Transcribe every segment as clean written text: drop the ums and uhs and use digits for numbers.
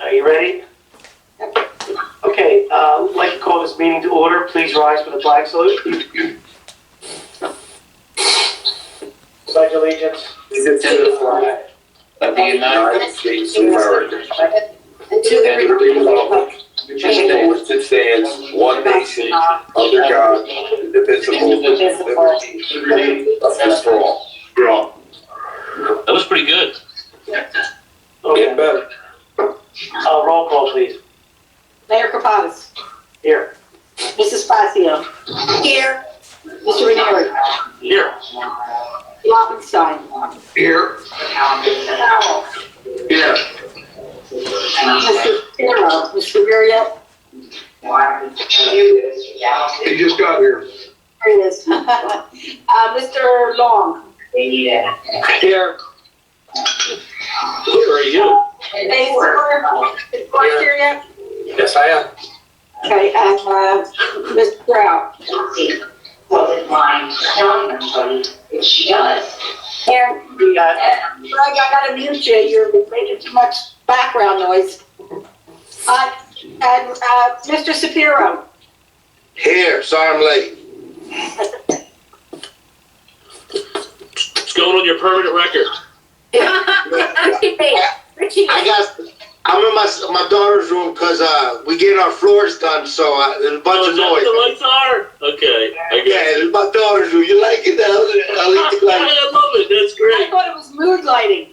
Are you ready? Okay, I'd like to call this meeting to order. Please rise for the flag salute. Pledge allegiance To the flag of the United States of America, and to the republic which stands one nation, under God, indivisible, with liberty and justice for all. That was pretty good. Get better. Roll call, please. Mayor Caucus. Here. Mrs. Fazio. Here. Mr. Ranieri. Here. Lobenstein. Here. Powell. Here. Mr. Pirro. Mr. Rivera. He just got here. There he is. Mr. Long. Here. Where are you? Is Mark here yet? Yes, I am. Okay, and Mr. Brown. Wasn't mind telling anybody if she does. Here. We got, Greg, I gotta mute you. You're making too much background noise. And Mr. Shapiro. Here, sorry I'm late. It's going on your permanent record. I'm in my daughter's room because we get our floors done, so there's a bunch Oh, of is that what noise. the lights are? Okay, I Yeah, get it. it's my daughter's room. You like it? I like it. I love it. That's I great. thought it was mood lighting.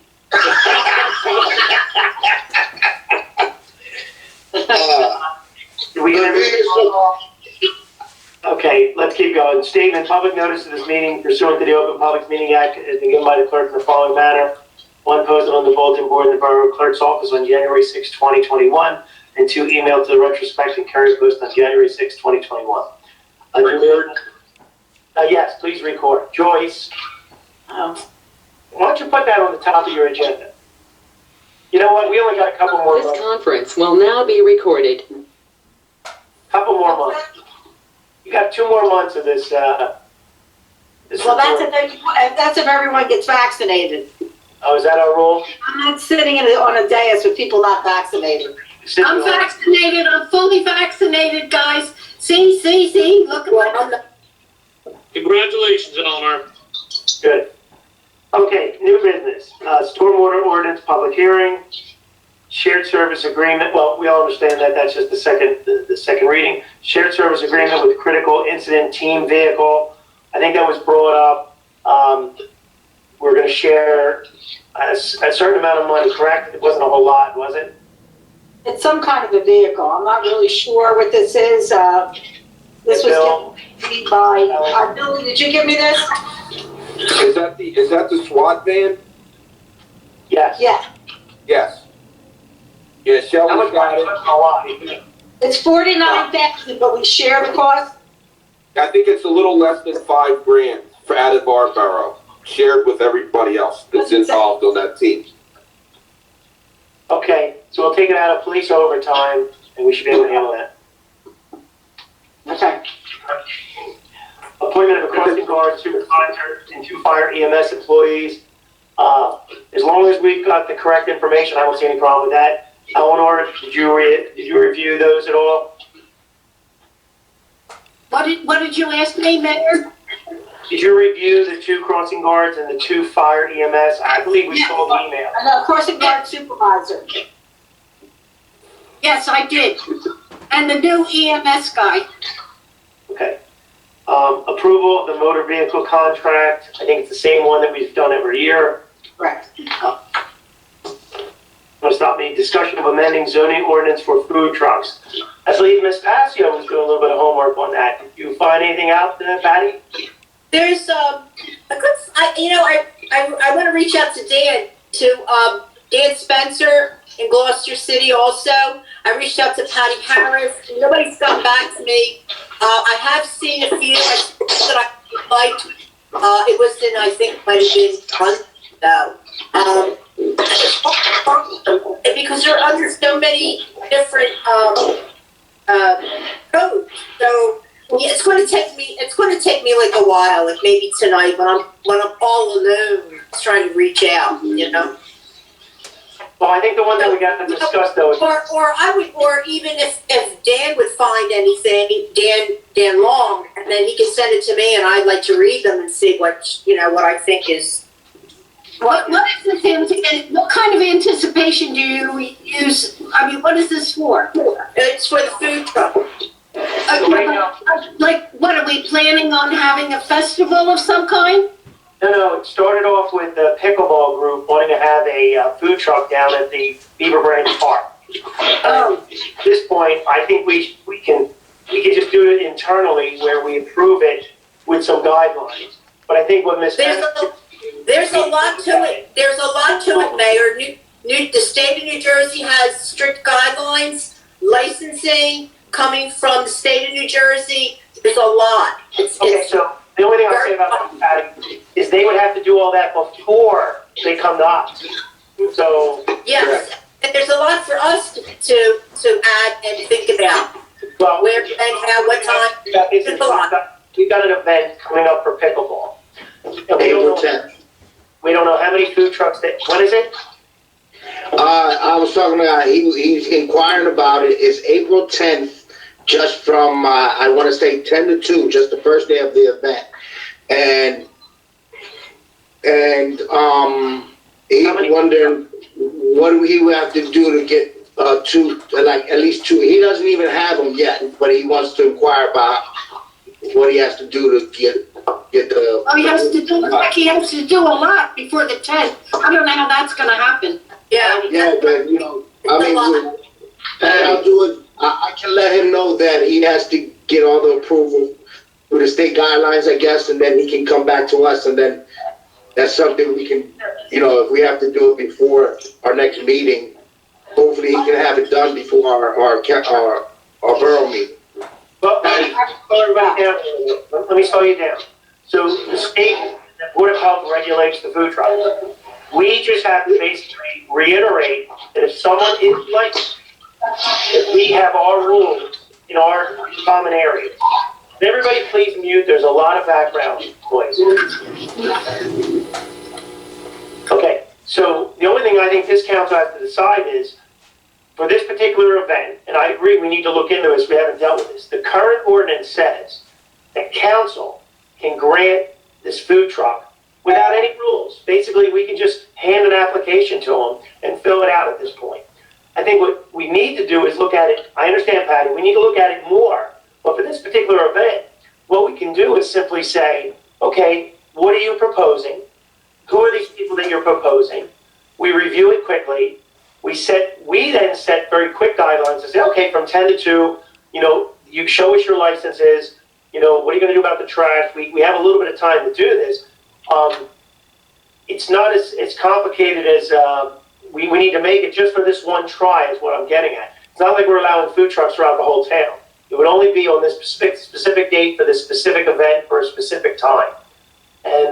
we gonna Okay, let's keep going. Statement, public notice of this meeting pursuant to the Open Public Meeting Act has been given by the clerk in the following manner. One, posted on the bulletin board in the Borough Clerk's office on January 6, 2021, and two, emailed to the retrospect and carrier post on January 6, 2021. Yes, please record. Joyce, why don't you put that on the top of your agenda? You know what, we only got a couple more This months. conference will now be recorded. Couple more months. You got 2 more months of this, this Well, report. that's if everyone gets vaccinated. Oh, is that our rule? I'm not sitting on a dais with people not vaccinated. I'm vaccinated. I'm fully vaccinated, guys. See, look at my... Congratulations, Eleanor. Good. Okay, new business. Stormwater ordinance public hearing, shared service agreement. Well, we all understand that that's just the second reading. Shared service agreement with critical incident team vehicle. I think that was brought up. We're going to share a certain amount of money, correct? It wasn't a whole lot, was it? It's some kind of a vehicle. I'm not really sure what this is. This was given to me by, Billy, did you give me this? Is that the SWAT van? Yes. Yeah. Yes. Yeah, How Shelley much got money? it. Wasn't a lot. It's $49,000, but we share the cost. I think it's a little less than $5,000 for out of our borough, shared with everybody else that's involved on that team. Okay, so we'll take it out of police overtime, and we should be able to handle that. Okay. Appointment of a crossing guard, supervisor, and 2 fire EMS employees. As long as we've got the correct information, I don't see any problem with that. Eleanor, did you review those at all? What did you ask me, Mayor? Did you review the 2 crossing guards and the 2 fire EMS? I believe we saw the email. And a crossing guard supervisor. Yes, I did. And the new EMS guy. Okay. Approval of the motor vehicle contract. I think it's the same one that we've done every year. Correct. Want to stop me? Discussion of amending zoning ordinance for food trucks. I believe Ms. Passio was doing a little bit of homework on that. Did you find anything out, Patty? There's a good, I want to reach out to Dan Spencer in Gloucester City also. I reached out to Patty Harris. Nobody's gotten back to me. I have seen a few that I liked. It was in, I think, might have been because they're under so many different codes. So it's going to take me like a while, like maybe tonight when I'm all alone trying to reach out, you know. Well, I think the one that we got to discuss though is, or even if Dan would find anything, Dan Long, and then he can send it to me, and I'd like to read them and see what I think is. What kind of anticipation do you use? I mean, what is this for? It's for the food truck. Like, what, are we planning on having a festival of some kind? no, it started off with the pickleball group wanting to have a food truck down at the Beaver Branch Park. At this point, I think we can just do it internally where we approve it with some guidelines. But I think what Ms. There's a lot to it. There's a lot to it, Mayor. The state of New Jersey has strict guidelines, licensing coming from the state of New Jersey. There's a lot. Okay, so the only thing I'll say about that, Patty, is they would have to do all that before they come to us. So yes, and there's a lot for us to add and think about. well, Where and how, what time. There's a lot. We've got an event coming up for pickleball. And April 10th. We don't know how many food trucks when is it? I was talking about, he's inquiring about it. It's April 10th, just from, I want to say 10 to 2, just the first day of the event. And he's wondering what he would have to do to get at least two. He doesn't even have them yet, but he wants to inquire about what he has to do to get the. Oh, he has to do a lot before the 10th. I don't know how that's gonna happen. Yeah. Yeah, but I'll do it. I can let him know that he has to get all the approval through the state guidelines, I guess, and then he can come back to us, and then that's something we can, if we have to do it before our next meeting, hopefully he can have it done before our borough meeting. Well, let me slow you down. So the state, the Board of Health regulates the food truck. We just have to basically reiterate that if someone is licensed, that we have our rules in our common areas. Everybody please mute, there's a lot of background noise. Okay, so the only thing I think this council has to decide is, for this particular event, and I agree we need to look into this, we haven't dealt with this, the current ordinance says that council can grant this food truck without any rules. Basically, we can just hand an application to them and fill it out at this point. I think what we need to do is look at it, I understand, Patty, we need to look at it more, but for this particular event, what we can do is simply say, okay, what are you proposing? Who are these people that you're proposing? We review it quickly. We then set very quick guidelines and say, okay, from 10 to 2, you show us your licenses, what are you going to do about the trash? We have a little bit of time to do this. It's not as complicated as we need to make it just for this one try is what I'm getting at. It's not like we're allowing food trucks throughout the whole town. It would only be on this specific date for this specific event for a specific time. And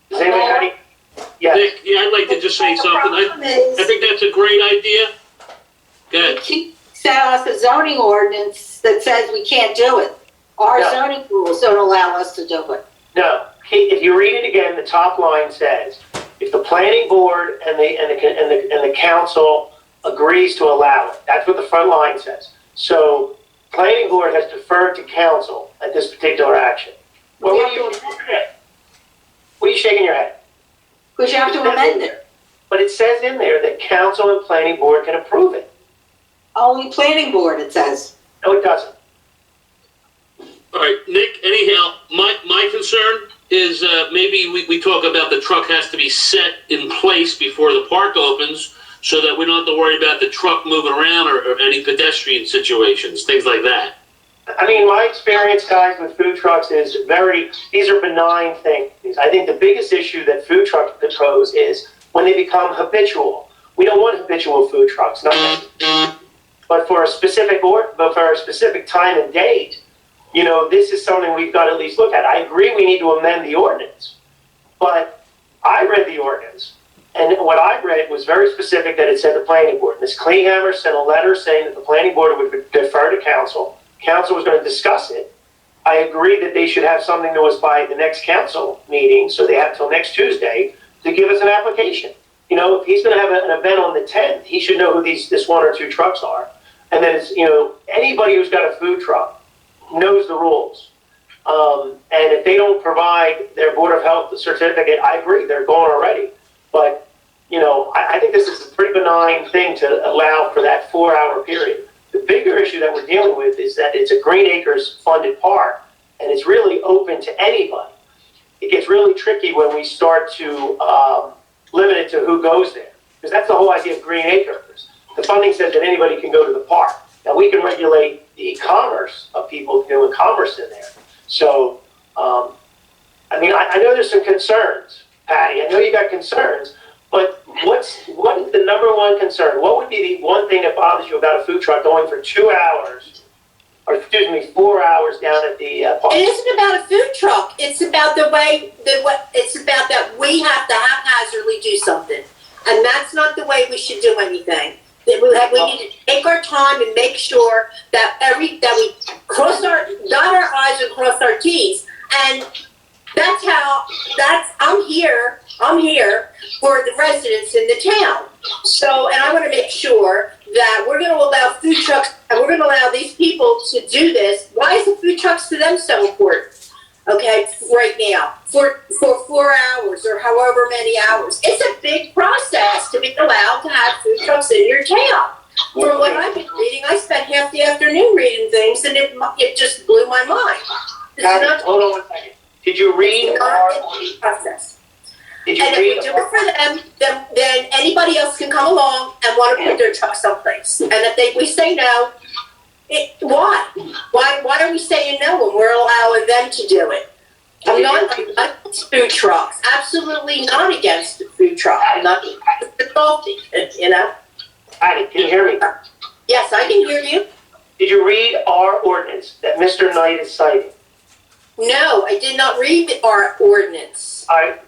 does anybody have any? Yes. Nick, I'd like to just say something. I think that's a great idea. Go ahead. He sent us a zoning ordinance that says we can't do it. Our No. zoning rules don't allow us to do it. No. If you read it again, the top line says, if the planning board and the council agrees to allow it, that's what the front line says. So, planning board has deferred to council at this particular action. What are you shaking your head? Because you have to amend it. But it says in there that council and planning board can approve it. Only planning board, it says. No, it doesn't. All right, Nick, anyhow, my concern is maybe we talk about the truck has to be set in place before the park opens so that we don't have to worry about the truck moving around or any pedestrian situations, things like that. I mean, my experience, guys, with food trucks is these are benign things. I think the biggest issue that food trucks pose is when they become habitual. We don't want habitual food trucks, but for a specific time and date, this is something we've got to at least look at. I agree we need to amend the ordinance, but I read the ordinance, and what I read was very specific that it said the planning board. Ms. Kleehammer sent a letter saying that the planning board would defer to council. Council was going to discuss it. I agree that they should have something to us by the next council meeting, so they have till next Tuesday to give us an application. if he's gonna have an event on the 10th, he should know who this one or two trucks are. And then it's, anybody who's got a food truck knows the rules. And if they don't provide their Board of Health certificate, I agree, they're gone already. But, I think this is a pretty benign thing to allow for that 4-hour period. The bigger issue that we're dealing with is that it's a Green Acres funded park, and it's really open to anybody. It gets really tricky when we start to limit it to who goes there, because that's the whole idea of Green Acres. The funding says that anybody can go to the park. Now, we can regulate the commerce of people doing commerce in there. So, I know there's some concerns, Patty. I know you got concerns, but what is the number one concern? What would be the one thing that bothers you about a food truck going for 2 hours, or 4 hours down at the park? It isn't about a food truck. It's about it's about that we have to haphazardly do something. And that's not the way we should do anything. That we need to take our time and make sure that we dot our I's and cross our T's. And I'm here for the residents in the town. So, and I want to make sure that we're going to allow food trucks, and we're going to allow these people to do this. Why is the food trucks to them so important? Okay, right now, for 4 hours or however many hours. It's a big process to be allowed to have food trucks in your town. From what I've been reading, I spent half the afternoon reading things, and it just blew my mind. Hold on 1 second. Did you read our process? Did you and read if we do it for them, then anybody else can come along and want to put their truck someplace. And if we say no, why? Why are we saying no when we're allowing them to do it? I'm not against food trucks. Absolutely not against the food truck. I'm not salty, Patty, can you hear me? Yes, I can hear you. Did you read our ordinance that Mr. Knight is citing? No, I did not read our ordinance. I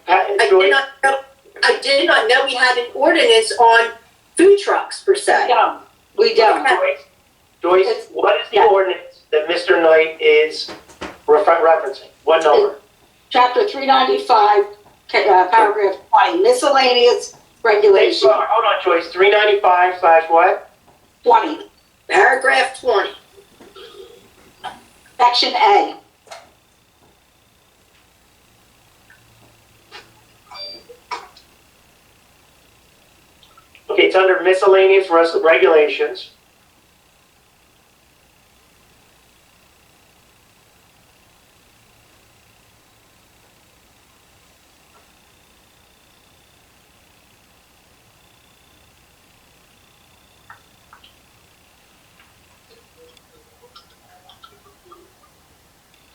did not know we had an ordinance on food trucks per se. We don't. Joyce, what is the ordinance that Mr. Knight is referencing? What number? Chapter 395, paragraph 20, miscellaneous regulations. Hold on, Joyce. 395/what? 20, Paragraph 20. section A. Okay, it's under miscellaneous regulations.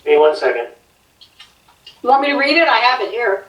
Give me 1 second. You want me to read it? I have it here.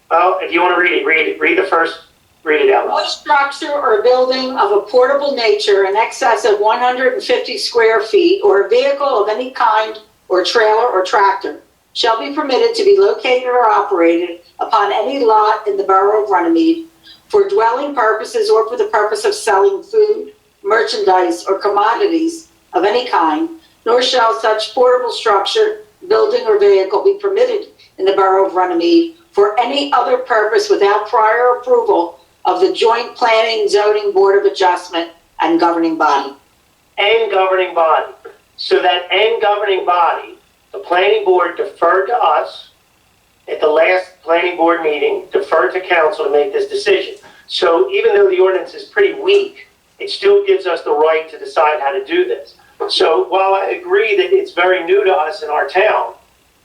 Well, if you want to read it. Read the first. Read it out loud. No structure or building of a portable nature in excess of 150 square feet or a vehicle of any kind or trailer or tractor shall be permitted to be located or operated upon any lot in the Borough of Runnemede for dwelling purposes or for the purpose of selling food, merchandise, or commodities of any kind, nor shall such portable structure, building, or vehicle be permitted in the Borough of Runnemede for any other purpose without prior approval of the Joint Planning Zoning Board of Adjustment and governing body. And governing body. So that and governing body, the planning board deferred to us at the last planning board meeting, deferred to council to make this decision. So even though the ordinance is pretty weak, it still gives us the right to decide how to do this. So while I agree that it's very new to us in our town,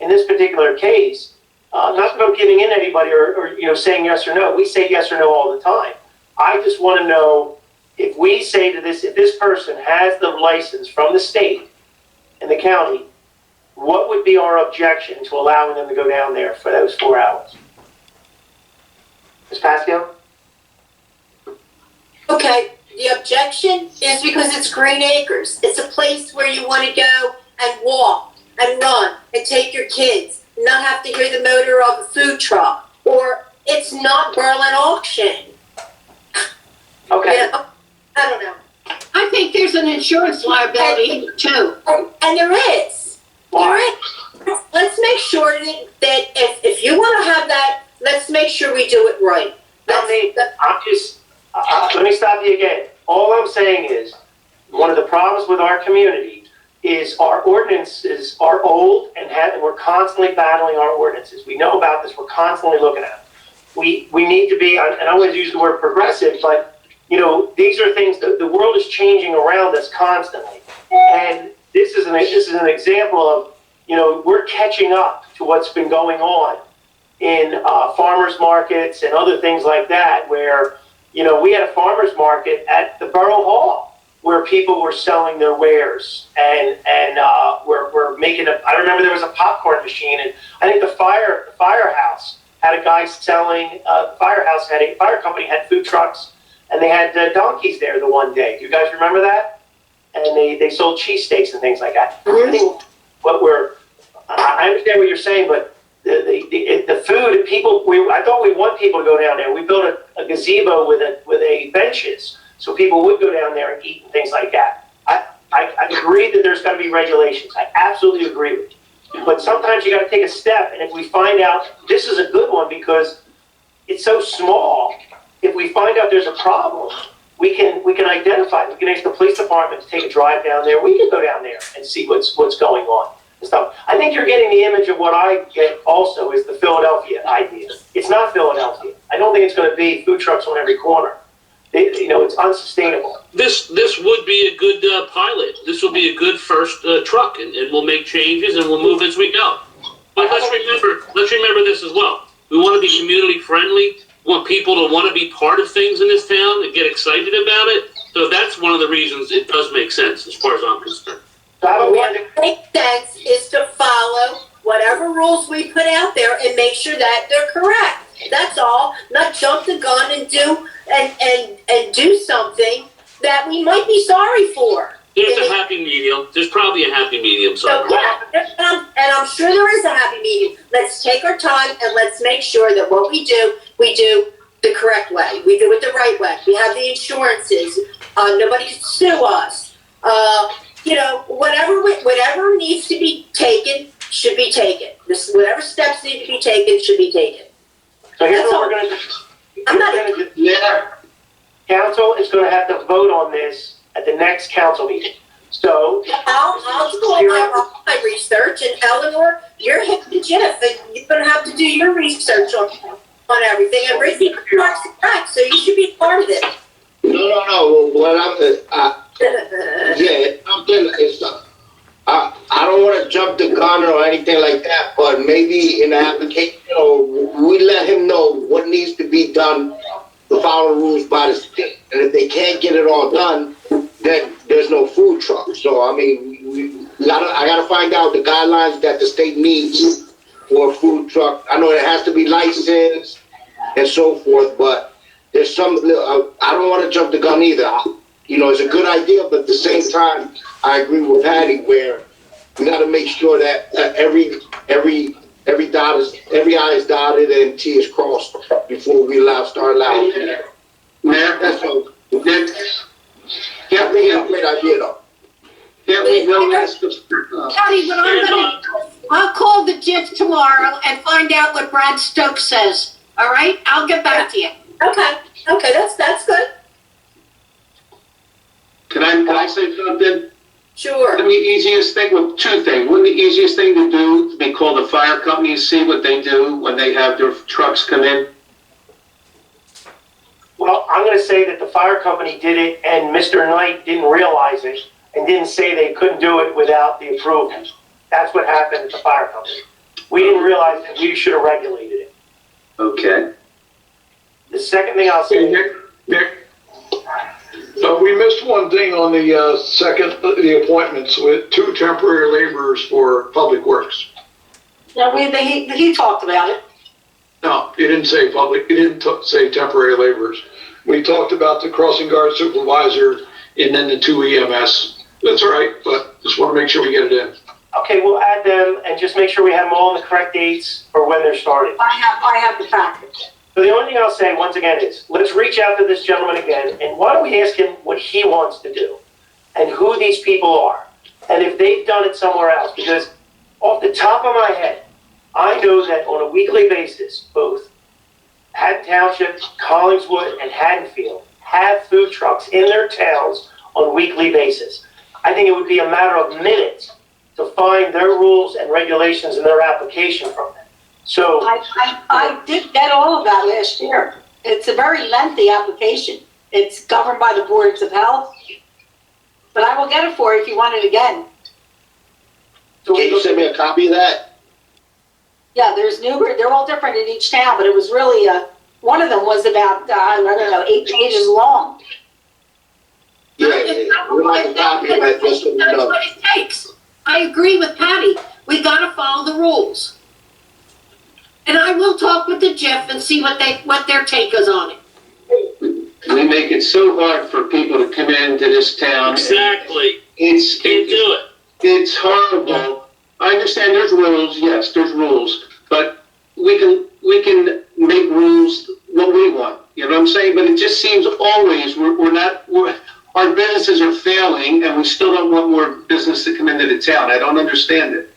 in this particular case, not about giving in to anybody or saying yes or no. We say yes or no all the time. I just want to know if we say to this, if this person has the license from the state and the county, what would be our objection to allowing them to go down there for those 4 hours? Ms. Pascal? Okay, the objection is because it's Green Acres. It's a place where you want to go and walk and run and take your kids. Not have to hear the motor of a food truck, or it's not Berlin auction. Okay. I don't know. I think there's an insurance liability too. And there is. Why? Let's make sure that if you want to have that, let's make sure we do it right. Let me stop you again. All I'm saying is, one of the problems with our community is our ordinances are old and we're constantly battling our ordinances. We know about this, we're constantly looking at them. We need to be, and I always use the word progressive, but these are things that the world is changing around us constantly. And this is an example of, we're catching up to what's been going on in farmers markets and other things like that, where, we had a farmers market at the Borough Hall where people were selling their wares and we're making I remember there was a popcorn machine, and I think the firehouse had a guy selling, the fire company had food trucks, and they had donkeys there the one day. Do you guys remember that? And they sold cheesesteaks and things like that. I think I understand what you're saying, but the food, people, I thought we want people to go down there. We built a gazebo with a benches, so people would go down there and eat and things like that. I agree that there's got to be regulations. I absolutely agree with you. But sometimes you got to take a step, and if we find out this is a good one because it's so small, if we find out there's a problem, we can identify it. We can ask the police department to take a drive down there. We can go down there and see what's going on and stuff. I think you're getting the image of what I get also is the Philadelphia idea. It's not Philadelphia. I don't think it's going to be food trucks on every corner. It's unsustainable. This would be a good pilot. This will be a good first truck, and we'll make changes and we'll move as we go. But let's remember this as well. We want to be community friendly. We want people to want to be part of things in this town and get excited about it. So that's one of the reasons it does make sense, as far as I'm concerned. What makes sense is to follow whatever rules we put out there and make sure that they're correct. That's all. Not jump the gun and do something that we might be sorry for. There's a happy medium. There's probably a happy medium somewhere. So, yeah, and I'm sure there is a happy medium. Let's take our time and let's make sure that what we do the correct way. We do it the right way. We have the insurances. Nobody can sue us. Whatever needs to be taken should be taken. Whatever steps need to be taken should be taken. So here's what we're going to do. Council is going to have to vote on this at the next council meeting. So I'll do all my research, and Eleanor, you're hip to Jeff, and you're going to have to do your research on everything. And Ricky Parks is back, so you should be part of it. No. What I don't want to jump the gun or anything like that, but maybe in the application, we let him know what needs to be done to follow rules by the state. And if they can't get it all done, then there's no food truck. So, I mean, I got to find out the guidelines that the state needs for a food truck. I know it has to be licensed and so forth, but there's some, I don't want to jump the gun either. It's a good idea, but at the same time, I agree with Patty where we got to make sure that every I is dotted and T is crossed before we start allowing. Mayor, That's all. Nick, I think it's a great idea, though. can't we go ask the, Patty, I'll call the JIF tomorrow and find out what Brad Stokes says. All right? I'll get back to you. Okay, that's good. can I say something? Sure. The easiest thing, well, two things. Wouldn't the easiest thing to do be call the fire company and see what they do when they have their trucks come in? Well, I'm going to say that the fire company did it, and Mr. Knight didn't realize it and didn't say they couldn't do it without the approval. That's what happened at the fire company. We didn't realize that we should have regulated it. Okay. The second thing I'll say... Nick, we missed one thing on the appointments with 2 temporary laborers for Public Works. Yeah, he talked about it. No, he didn't say public, he didn't say temporary laborers. We talked about the crossing guard supervisor and then the 2 EMS. That's all right, but just want to make sure we get it in. Okay, we'll add them and just make sure we have them all in the correct dates for when they're starting. I have the package. So the only thing I'll say once again is, let's reach out to this gentleman again, and why don't we ask him what he wants to do and who these people are and if they've done it somewhere else. Because off the top of my head, I know that on a weekly basis, both Haddon Township, Collingswood, and Haddonfield have food trucks in their towns on a weekly basis. I think it would be a matter of minutes to find their rules and regulations and their application from them. So I did get all of that last year. It's a very lengthy application. It's governed by the boards of health. But I will get it for you if you want it again. so Can you send me a copy of that? Yeah, there's they're all different in each town, but it was really, one of them was about, I don't know, 8 pages long. Yeah, we'd like a copy of that, just so we That's know. what it takes. I agree with Patty. We gotta follow the rules. And I will talk with the Jeff and see what their take is on it. We make it so hard for people to come into this town. Exactly. It's Can't do it. It's horrible. I understand there's rules, yes, there's rules, but we can make rules what we want. You know what I'm saying? But it just seems always our businesses are failing, and we still don't want more business to come into the town. I don't understand it.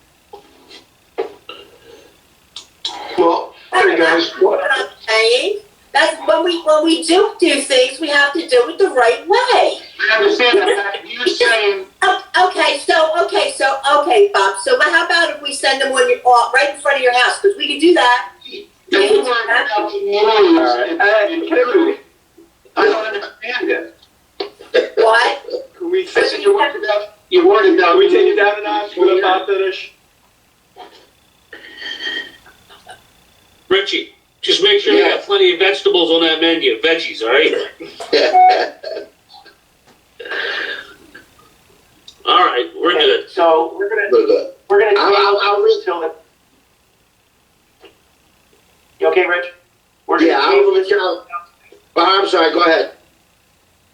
Well, hey guys, What I'm saying, that's when we do things, we have to do it the right way. I understand that. You're saying, Okay, Bob, so how about if we send them right in front of your house, because we can do that. that you worry about the rules. I don't understand it. What? Can we, I said you're worried about. can we take it down a notch with a Bob finish? Richie, just make sure you got plenty of vegetables on that menu, veggies, all right? All right, we're good. So we're gonna I'll read. till the. You okay, Rich? We're Yeah, gonna I'll table reach this. out. I'm sorry, go ahead.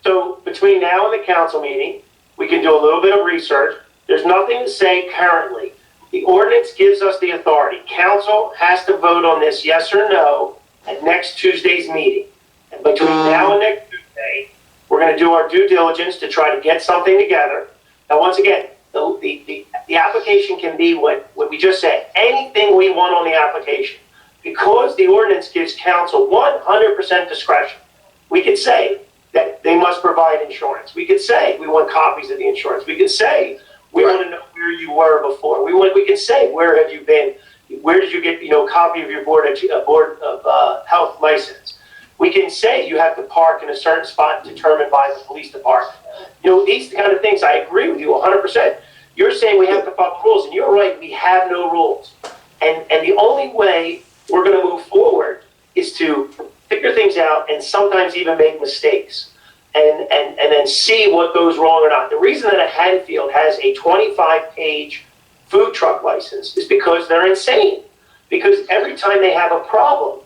So between now and the council meeting, we can do a little bit of research. There's nothing to say currently. The ordinance gives us the authority. Council has to vote on this yes or no at next Tuesday's meeting. And between now and next Tuesday, we're gonna do our due diligence to try to get something together. Now, once again, the application can be what we just said, anything we want on the application. Because the ordinance gives council 100% discretion, we could say that they must provide insurance. We could say we want copies of the insurance. We could say we want to know where you were before. We can say where have you been? Where did you get copy of your board of health license? We can say you have to park in a certain spot determined by the police department. These kind of things. I agree with you 100%. You're saying we have to follow rules, and you're right. We have no rules, and the only way we're going to move forward is to figure things out and sometimes even make mistakes and then see what goes wrong or not. The reason that Haddonfield has a 25-page food truck license is because they're insane. Because every time they have a problem,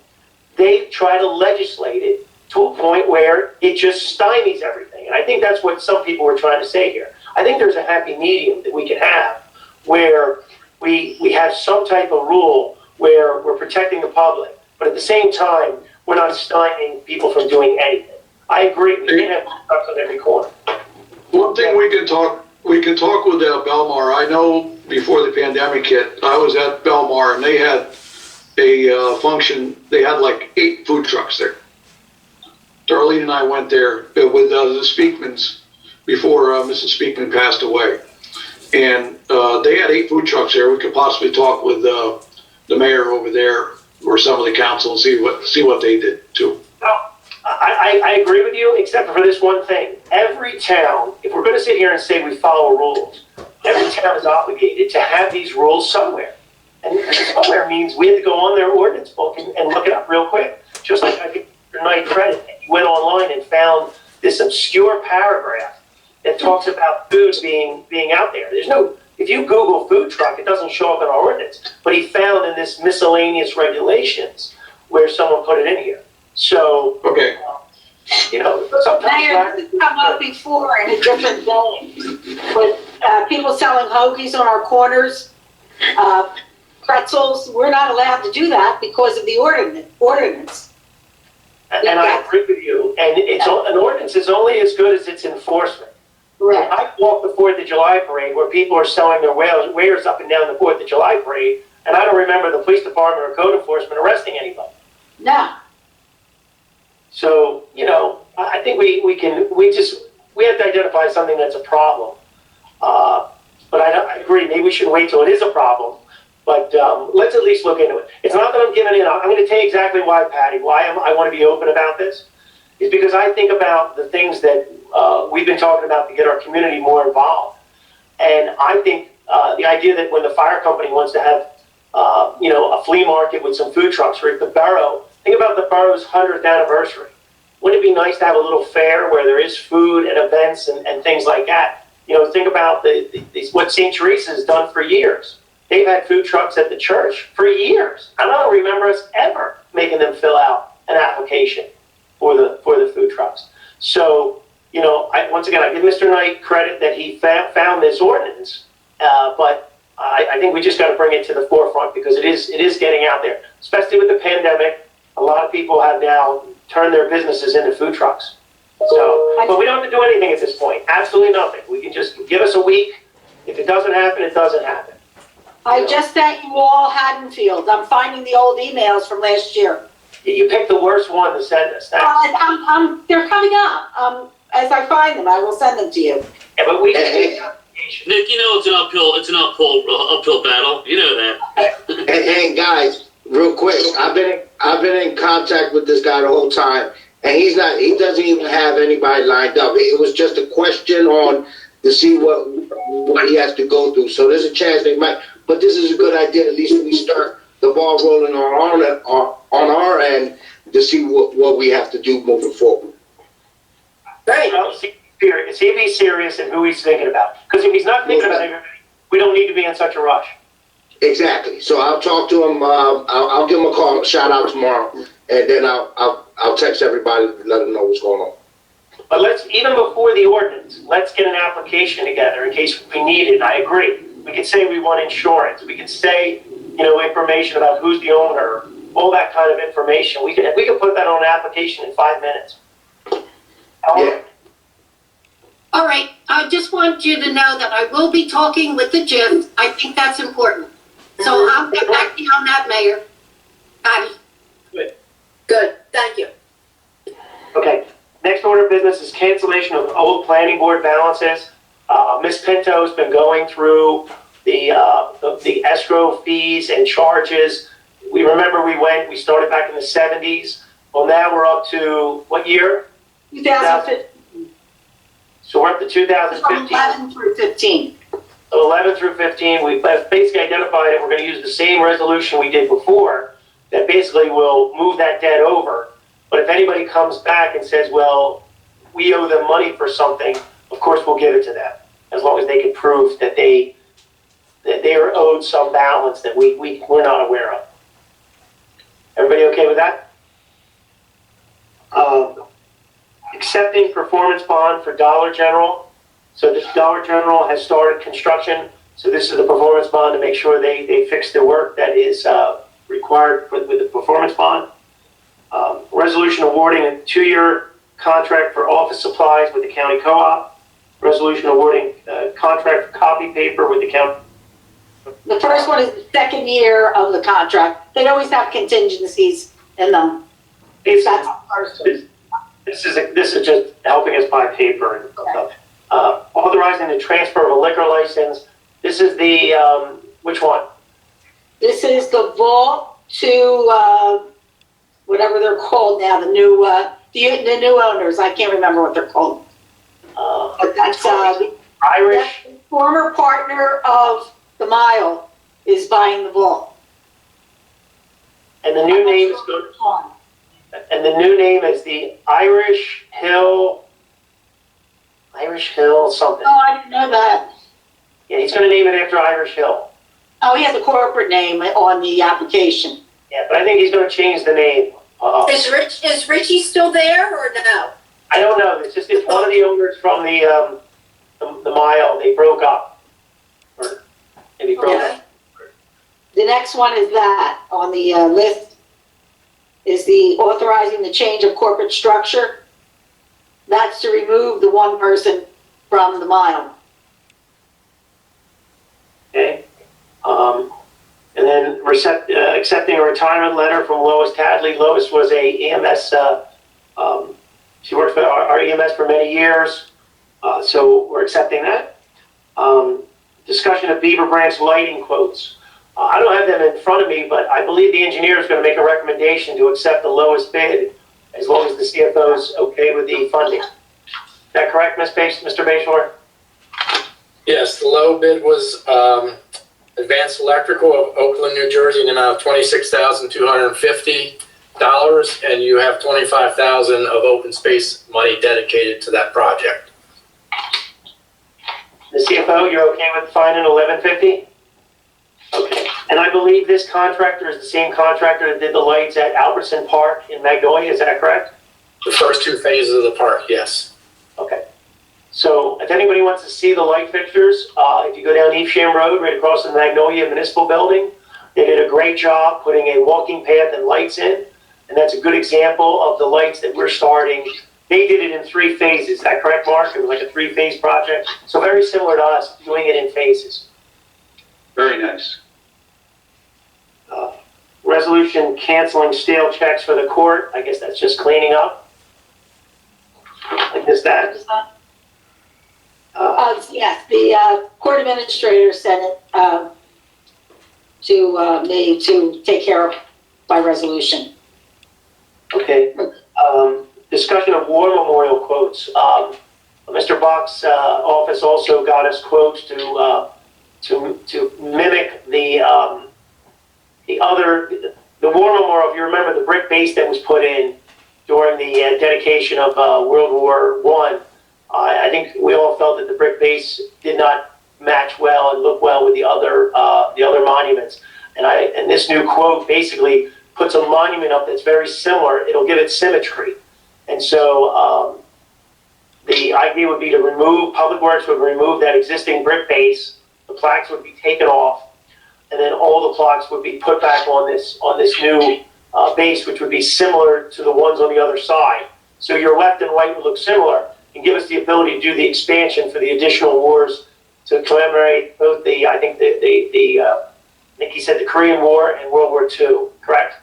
they try to legislate it to a point where it just stymies everything. And I think that's what some people were trying to say here. I think there's a happy medium that we can have where we have some type of rule where we're protecting the public, but at the same time, we're not stymieing people from doing anything. I agree. We can't have trucks on every corner. one thing we can talk with Belmar. I know before the pandemic hit, I was at Belmar and they had a function. They had like 8 food trucks there. Darlene and I went there with the Speakmans before Mrs. Speakman passed away. And they had 8 food trucks there. We could possibly talk with the mayor over there or some of the council and see what they did too. I agree with you, except for this one thing. Every town, if we're going to sit here and say we follow rules, every town is obligated to have these rules somewhere. And somewhere means we have to go on their ordinance book and look it up real quick. Just like I give your night credit. You went online and found this obscure paragraph that talks about food being out there. If you Google food truck, it doesn't show up in our ordinance. But he found in this miscellaneous regulations where someone put it in here. So, Okay. Sometimes. Mayor, this has come up before in a different day. With people selling hoagies on our corners, pretzels, we're not allowed to do that because of the ordinance. And I agree with you. And an ordinance is only as good as its enforcement. Right. I walked the 4th of July parade where people are selling their wares up and down the 4th of July parade, and I don't remember the police department or code enforcement arresting anybody. No. So, I think we have to identify something that's a problem. But I agree, maybe we should wait till it is a problem. But let's at least look into it. It's not that I'm giving in. I'm going to tell you exactly why, Patty, I want to be open about this. Is because I think about the things that we've been talking about to get our community more involved. And I think the idea that when the fire company wants to have, a flea market with some food trucks, or at the Borough, think about the Borough's 100th anniversary. Wouldn't it be nice to have a little fair where there is food and events and things like that? Think about what St. Teresa's done for years. They've had food trucks at the church for years. I don't remember us ever making them fill out an application for the food trucks. So, once again, I give Mr. Knight credit that he found this ordinance, but I think we just got to bring it to the forefront because it is getting out there, especially with the pandemic. A lot of people have now turned their businesses into food trucks. So, but we don't have to do anything at this point. Absolutely nothing. We can just give us a week. If it doesn't happen, it doesn't happen. I just sent you all Haddonfield. I'm finding the old emails from last year. You picked the worst one to send us. They're coming up. As I find them, I will send them to you. Yeah, but we Nick, it's an uphill battle. You know that. And guys, real quick, I've been in contact with this guy the whole time, and he doesn't even have anybody lined up. It was just a question to see what he has to go through. So there's a chance they might, but this is a good idea. At least we start the ball rolling on our end to see what we have to do moving forward. Right. See if he's serious and who he's thinking about. Because if he's not thinking about everybody, we don't need to be in such a rush. Exactly. So I'll talk to him. I'll give him a call, shout out tomorrow, and then I'll text everybody to let them know what's going on. But even before the ordinance, let's get an application together in case we need it. I agree. We could say we want insurance. We could say, information about who's the owner, all that kind of information. We could put that on an application in 5 minutes. Yeah. All right, I just want you to know that I will be talking with the GIF. I think that's important. So I'll get back to you on that, Mayor. Patty. Good, thank you. Okay. Next order of business is cancellation of old planning board balances. Ms. Pinto's been going through the escrow fees and charges. We started back in the 70s. Well, now we're up to what year? 2015. So we're up to 2015. 11 through 15. So 11 through 15, we've basically identified it. We're going to use the same resolution we did before that basically will move that debt over. But if anybody comes back and says, well, we owe them money for something, of course we'll give it to them, as long as they can prove that they are owed some balance that we're not aware of. Everybody okay with that? Accepting performance bond for Dollar General. So this Dollar General has started construction. So this is the performance bond to make sure they fix the work that is required with the performance bond. Resolution awarding a 2-year contract for office supplies with the county co-op. Resolution awarding a contract for copy paper with the county. The first one is the second year of the contract. They always have contingencies in them. That's the first one. This is just helping us buy paper and stuff. Authorizing the transfer of a liquor license. This is the, which one? This is the vault to, whatever they're called now, the new owners. I can't remember what they're called. But that's, the Irish. former partner of the Mile is buying the vault. And the new name is good. And the new name is the Irish Hill something. Oh, I didn't know that. Yeah, he's going to name it after Irish Hill. Oh, he has a corporate name on the application. Yeah, but I think he's going to change the name. Is Richie still there or no? I don't know. It's one of the owners from the Mile. They broke up. Or maybe broke up. The next one is that on the list is the authorizing the change of corporate structure. That's to remove the one person from the Mile. Okay. And then accepting a retirement letter from Lois Tadley. Lois was a EMS She worked for our EMS for many years, so we're accepting that. Discussion of Beaver Branch lighting quotes. I don't have them in front of me, but I believe the engineer is going to make a recommendation to accept the lowest bid as long as the CFO is okay with the funding. Is that correct, Mr. Bayshore? Yes, the low bid was Advanced Electrical of Oakland, New Jersey, in the amount of $26,250, and you have $25,000 of open space money dedicated to that project. The CFO, you're okay with finding $1,150? Okay. And I believe this contractor is the same contractor that did the lights at Albertson Park in Magnolia, is that correct? The first two phases of the park, yes. Okay. So if anybody wants to see the light fixtures, if you go down Evesham Road, right across the Magnolia Municipal Building, they did a great job putting a walking path and lights in. And that's a good example of the lights that we're starting. They did it in 3 phases. Is that correct, Mark? It was like a 3-phase project. So very similar to us, doing it in phases. Very nice. Resolution canceling stale checks for the court. I guess that's just cleaning up. I missed that. Yes, the court administrator sent it to me to take care of by resolution. Okay. Discussion of war memorial quotes. Mr. Bach's office also got us quotes to mimic the war memorial. If you remember the brick base that was put in during the dedication of World War I. I think we all felt that the brick base did not match well and look well with the other monuments. And this new quote basically puts a monument up that's very similar. It'll give it symmetry. And so the idea would be to Public Works would remove that existing brick base. The plaques would be taken off, and then all the plaques would be put back on this new base, which would be similar to the ones on the other side. So your left and right would look similar, and give us the ability to do the expansion for the additional wars to commemorate both I think he said the Korean War and World War II, correct?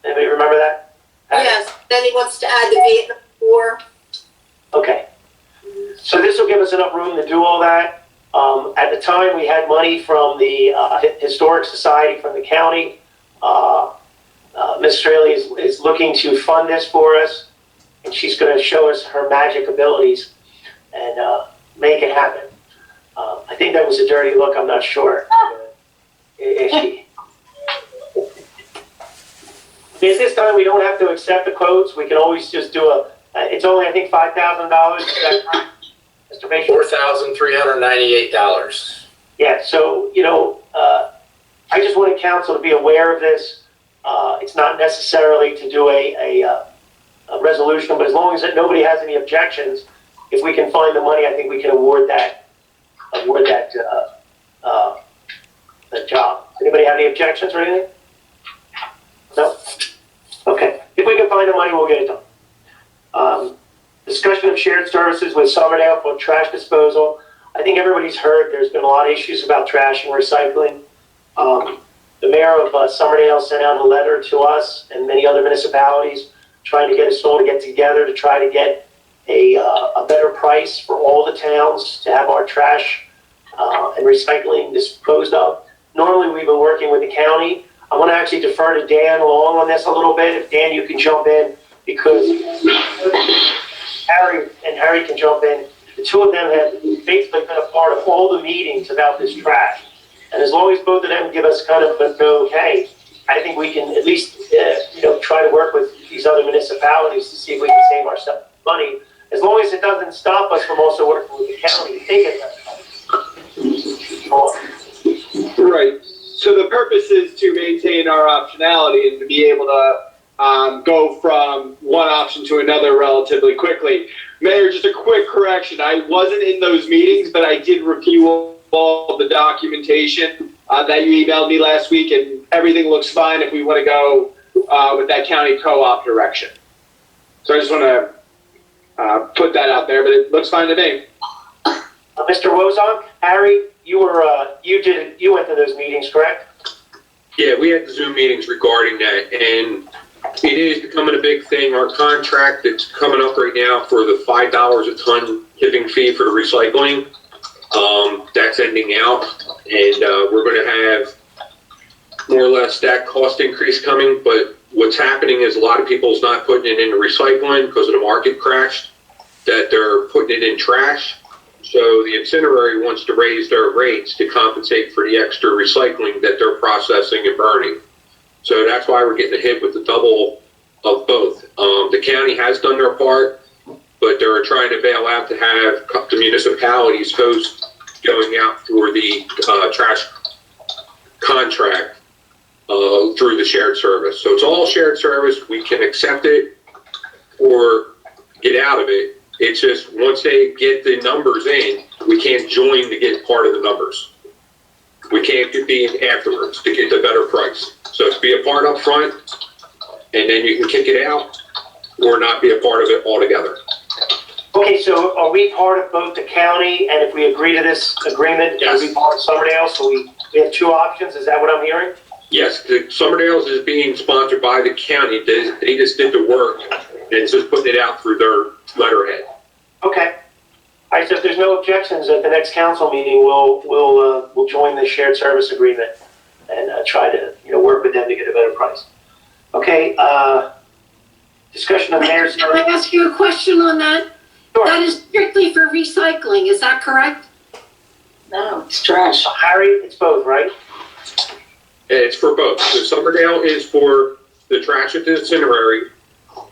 Anybody remember that? Yes, then he wants to add the Vietnam War. Okay. So this will give us enough room to do all that. At the time, we had money from the Historic Society from the county. Ms. Straley is looking to fund this for us, and she's going to show us her magic abilities and make it happen. I think that was a dirty look. I'm not sure. This time we don't have to accept the quotes. We can always just do it's only, I think, $5,000. Is that correct, Mr. Mason? $4,398. Yeah, so, I just wanted council to be aware of this. It's not necessarily to do a resolution, but as long as nobody has any objections, if we can find the money, I think we can award that job. Anybody have any objections or anything? No? Okay. If we can find the money, we'll get it done. Discussion of shared services with Summerdale for trash disposal. I think everybody's heard there's been a lot of issues about trash and recycling. The mayor of Summerdale sent out a letter to us and many other municipalities trying to get us all to get together to try to get a better price for all the towns to have our trash and recycling disposed of. Normally, we've been working with the county. I want to actually defer to Dan Long on this a little bit. If Dan, you can jump in, because Harry can jump in. The two of them have basically been a part of all the meetings about this trash. And as long as both of them give us kind of a okay, I think we can at least try to work with these other municipalities to see if we can save ourselves money. As long as it doesn't stop us from also working with the county to take it. Right. So the purpose is to maintain our optionality and to be able to go from one option to another relatively quickly. Mayor, just a quick correction. I wasn't in those meetings, but I did review all of the documentation that you emailed me last week, and everything looks fine if we want to go with that county co-op direction. So I just want to put that out there, but it looks fine to me. Mr. Wozon, Harry, you went to those meetings, correct? Yeah, we had Zoom meetings regarding that, and It is becoming a big thing. Our contract that's coming up right now for the $5 a ton tipping fee for the recycling, that's ending out, and we're going to have more or less that cost increase coming. But what's happening is a lot of people's not putting it into recycling because of the market crash, that they're putting it in trash. So the incinerator wants to raise their rates to compensate for the extra recycling that they're processing and burning. So that's why we're getting a hit with the double of both. The county has done their part, but they're trying to bail out to have the municipalities host going out for the trash contract through the shared service. So it's all shared service. We can accept it or get out of it. It's just once they get the numbers in, we can't join to get part of the numbers. We can't be in afterwards to get the better price. So it's be a part up front, and then you can kick it out, or not be a part of it altogether. Okay, so are we part of both the county, and if we agree to this agreement, Yes. are we part of Summerdale? So we have two options, is that what I'm hearing? Yes, the Summerdale's is being sponsored by the county. They just did the work, and it's just putting it out through their letterhead. Okay. All right, so if there's no objections at the next council meeting, we'll join the shared service agreement and try to, work with them to get a better price. Okay, discussion of mayor's. Can I ask you a question on that? Sure. That is strictly for recycling, is that correct? No, it's trash. Harry, it's both, right? It's for both. So Summerdale is for the trash at the incinerator.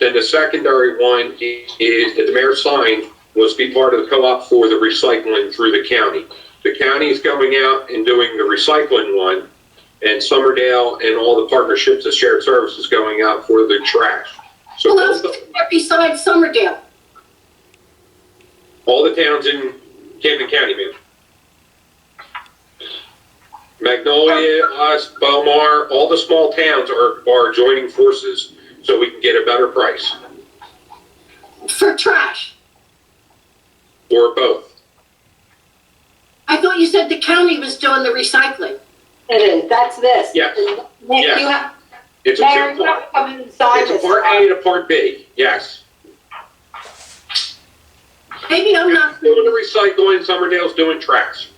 Then the secondary one is that the mayor signed was to be part of the co-op for the recycling through the county. The county is going out and doing the recycling one, and Summerdale and all the partnerships of shared services going out for the trash. So Who else is there besides Summerdale? all the towns in Camden County, man. Magnolia, us, Belmar, all the small towns are joining forces so we can get a better price, For trash? or both. I thought you said the county was doing the recycling. It is, that's this. Yes. Nick, Yes. you have, It's Mayor, a you two-part. have to come inside It's a this. part A and a part B, yes. Maybe I'm not. Doing the recycling, Summerdale's doing trash.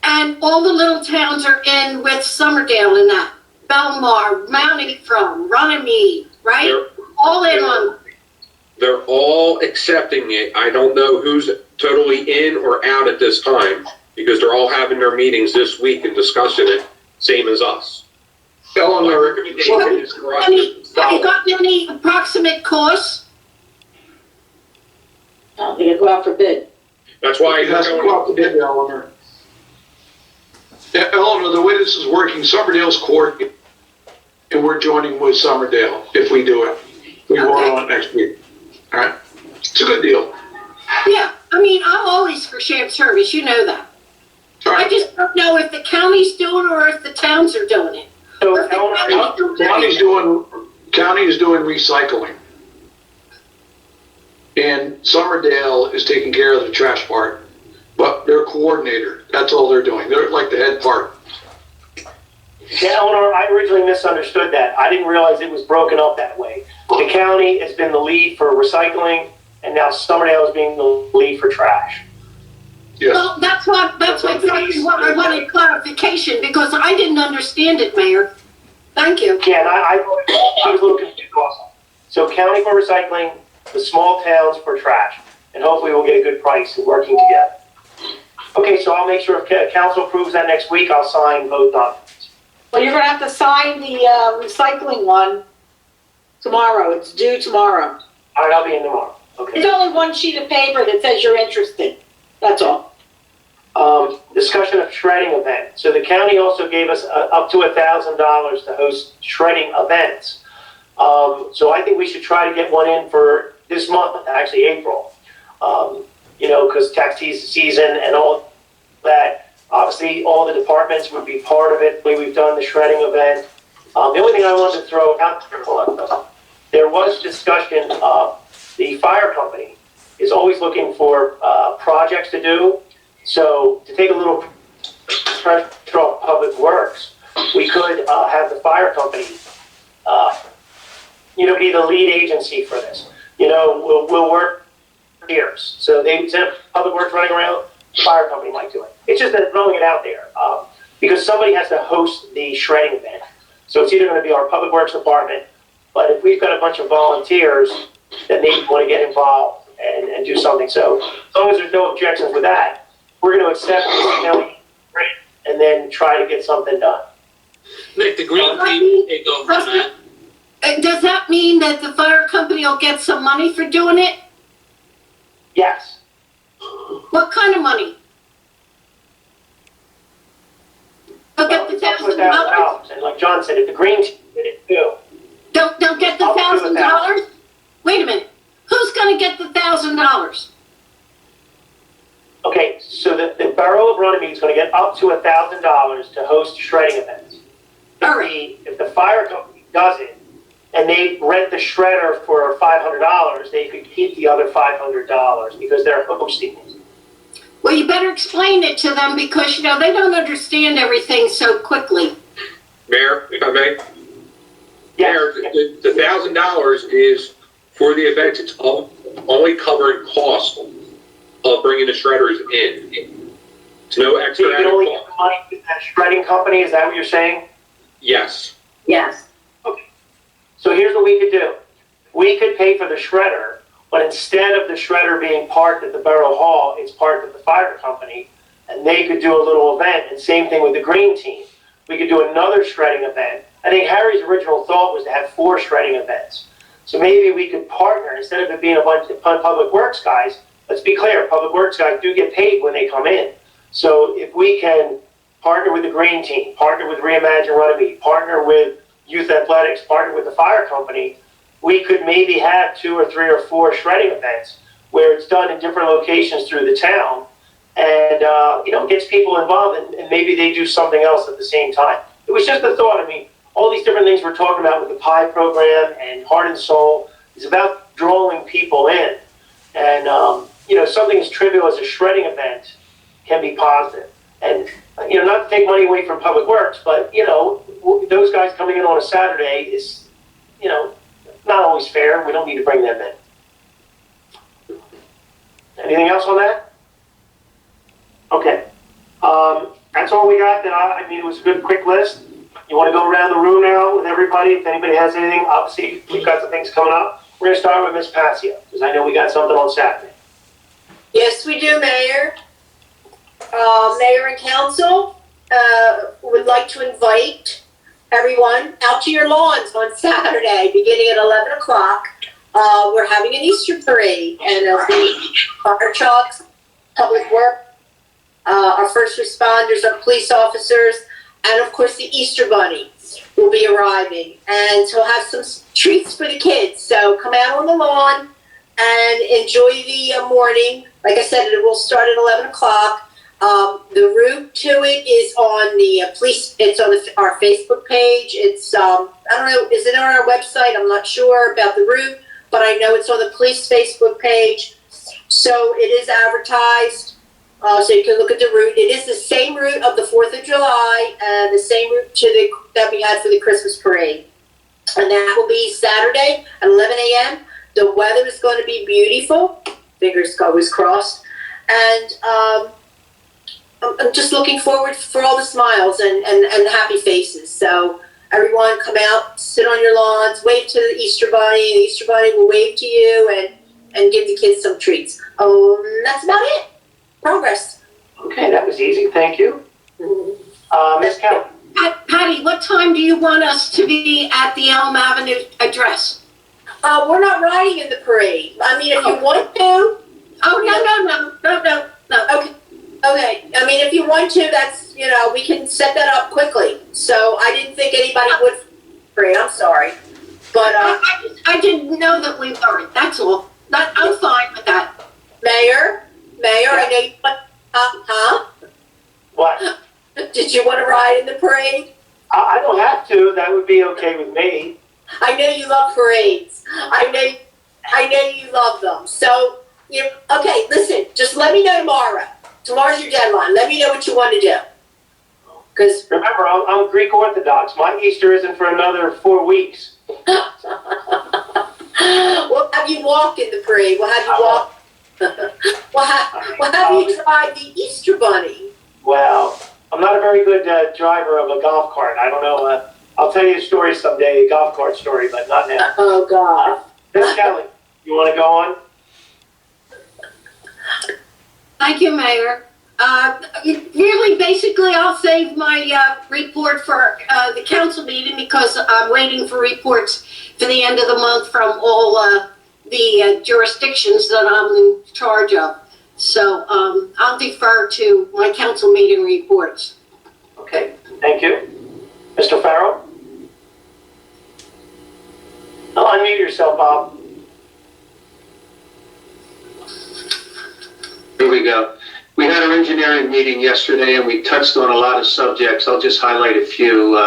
And all the little towns are in with Summerdale in that. Belmar, Mount Ephraim, Runnemede, right? They're- All in on. They're all accepting it. I don't know who's totally in or out at this time, because they're all having their meetings this week and discussing it, same as us. My Eleanor, recommendation is for us Have to you follow. gotten any approximate costs? I don't think it go out for bid. That's why it has to you're go out to going, bid, Eleanor. Yeah, Eleanor, the way this is working, Summerdale's court, and we're joining with Summerdale if we do it. We vote on it next week. All right? It's a good deal. Yeah, I mean, I'm always for shared service, you know that. All I right. just don't know if the county's doing it or if the towns are doing it. So, Or if the county's doing County is doing recycling. And Summerdale is taking care of the trash part, but they're coordinator. That's all they're doing. They're like the head part. yeah, Eleanor, I originally misunderstood that. I didn't realize it was broken up that way. The county has been the lead for recycling, and now Summerdale is being the lead for trash. Yes. Well, that's exactly what I wanted clarification, because I didn't understand it, Mayor. Thank you. Yeah, and I was a little confused also. So county for recycling, the small towns for trash, and hopefully we'll get a good price and working together. Okay, so I'll make sure if council approves that next week, I'll sign both documents. Well, you're gonna have to sign the, recycling one tomorrow. It's due tomorrow. All right, I'll be in tomorrow. Okay. There's only one sheet of paper that says you're interested. That's all. Discussion of shredding event. So the county also gave us up to $1,000 to host shredding events. So I think we should try to get one in for this month, actually April. Because tax season and all that. Obviously, all the departments would be part of it. We've done the shredding event. The only thing I wanted to throw out there was discussion of the fire company is always looking for projects to do. So to take a little pressure off Public Works, we could have the fire company be the lead agency for this. We'll work years. So instead of Public Works running around, the fire company might do it. It's just that throwing it out there because somebody has to host the shredding event. So it's either going to be our Public Works department, but if we've got a bunch of volunteers that maybe want to get involved and do something. So as long as there's no objections with that, we're going to accept this and then try to get something done. Nick, the green team take over on that. Does that mean that the fire company will get some money for doing it? Yes. What kind of money? They'll get the $1,000? And like John said, if the green team did it too. Don't get the $1,000? Wait a minute. Who's going to get the $1,000? Okay, so the Borough of Runnemede is going to get up to $1,000 to host shredding events. All right. If the fire company does it, and they rent the shredder for $500, they could keep the other $500 because they're hosting it. Well, you better explain it to them because, they don't understand everything so quickly. Mayor, if I may? Yes. Mayor, the $1,000 is for the event. It's only covering cost of bringing the shredders in. It's no extra So you can added only cost. get money with that shredding company, is that what you're saying? Yes. Yes. Okay. So here's what we could do. We could pay for the shredder, but instead of the shredder being parked at the Borough Hall, it's parked at the fire company, and they could do a little event. And same thing with the green team. We could do another shredding event. I think Harry's original thought was to have 4 shredding events. So maybe we could partner, instead of it being a bunch of Public Works guys, let's be clear, Public Works guys do get paid when they come in. So if we can partner with the green team, partner with Reimagine Runnemede, partner with Youth Athletics, partner with the fire company, we could maybe have 2 or 3 or 4 shredding events where it's done in different locations through the town and, gets people involved and maybe they do something else at the same time. It was just a thought. I mean, all these different things we're talking about with the PIE program and Heart and Soul is about drawing people in. And, something as trivial as a shredding event can be positive. And, not to take money away from Public Works, but, those guys coming in on a Saturday is, not always fair. We don't need to bring them in. Anything else on that? Okay. That's all we got. It was a good, quick list. You want to go around the room now with everybody? If anybody has anything, obviously we've got some things coming up. We're going to start with Miss Passio, because I know we got something on Saturday. Yes, we do, Mayor. Mayor and Council would like to invite everyone out to your lawns on Saturday, beginning at 11 o'clock. We're having an Easter parade, and there'll be fire trucks, Public Works, our first responders, our police officers, and of course the Easter Bunny will be arriving. And so we'll have some treats for the kids. So come out on the lawn and enjoy the morning. Like I said, it will start at 11 o'clock. The route to it is on the police, it's on our Facebook page. It's, I don't know, is it on our website? I'm not sure about the route, but I know it's on the police Facebook page. So it is advertised, so you can look at the route. It is the same route of the 4th of July and the same route that we had for the Christmas parade. And that will be Saturday at 11 a.m. The weather is going to be beautiful. Fingers always crossed. And I'm just looking forward for all the smiles and happy faces. So everyone come out, sit on your lawns, wave to the Easter Bunny. The Easter Bunny will wave to you and give the kids some treats. That's about it. Progress. Okay, that was easy. Thank you. Ms. Kelly. Patty, what time do you want us to be at the Elm Avenue address? We're not riding in the parade. I mean, if you want to. Oh, no. Okay. I mean, if you want to, that's, we can set that up quickly. So I didn't think anybody would parade. I'm sorry. But I didn't know that we weren't. That's all. I'm fine with that. Mayor, I know you want, huh? What? Did you want to ride in the parade? I don't have to. That would be okay with me. I know you love parades. I know you love them. So, okay, listen, just let me know tomorrow. Tomorrow's your deadline. Let me know what you want to do. Because, Remember, I'm Greek Orthodox. My Easter isn't for another 4 weeks. we'll have you walk in the parade. We'll have you walk. we'll have you drive the Easter Bunny. Well, I'm not a very good driver of a golf cart. I don't know. I'll tell you a story someday, a golf cart story, but not now. Oh, God. Miss Kelly, you want to go on? Thank you, Mayor. Really, basically, I'll save my report for the council meeting because I'm waiting for reports for the end of the month from all the jurisdictions that I'm in charge of. So I'll defer to my council meeting reports. Okay, thank you. Mr. Farrell? Unmute yourself, Bob. Here we go. We had our engineering meeting yesterday and we touched on a lot of subjects. I'll just highlight a few.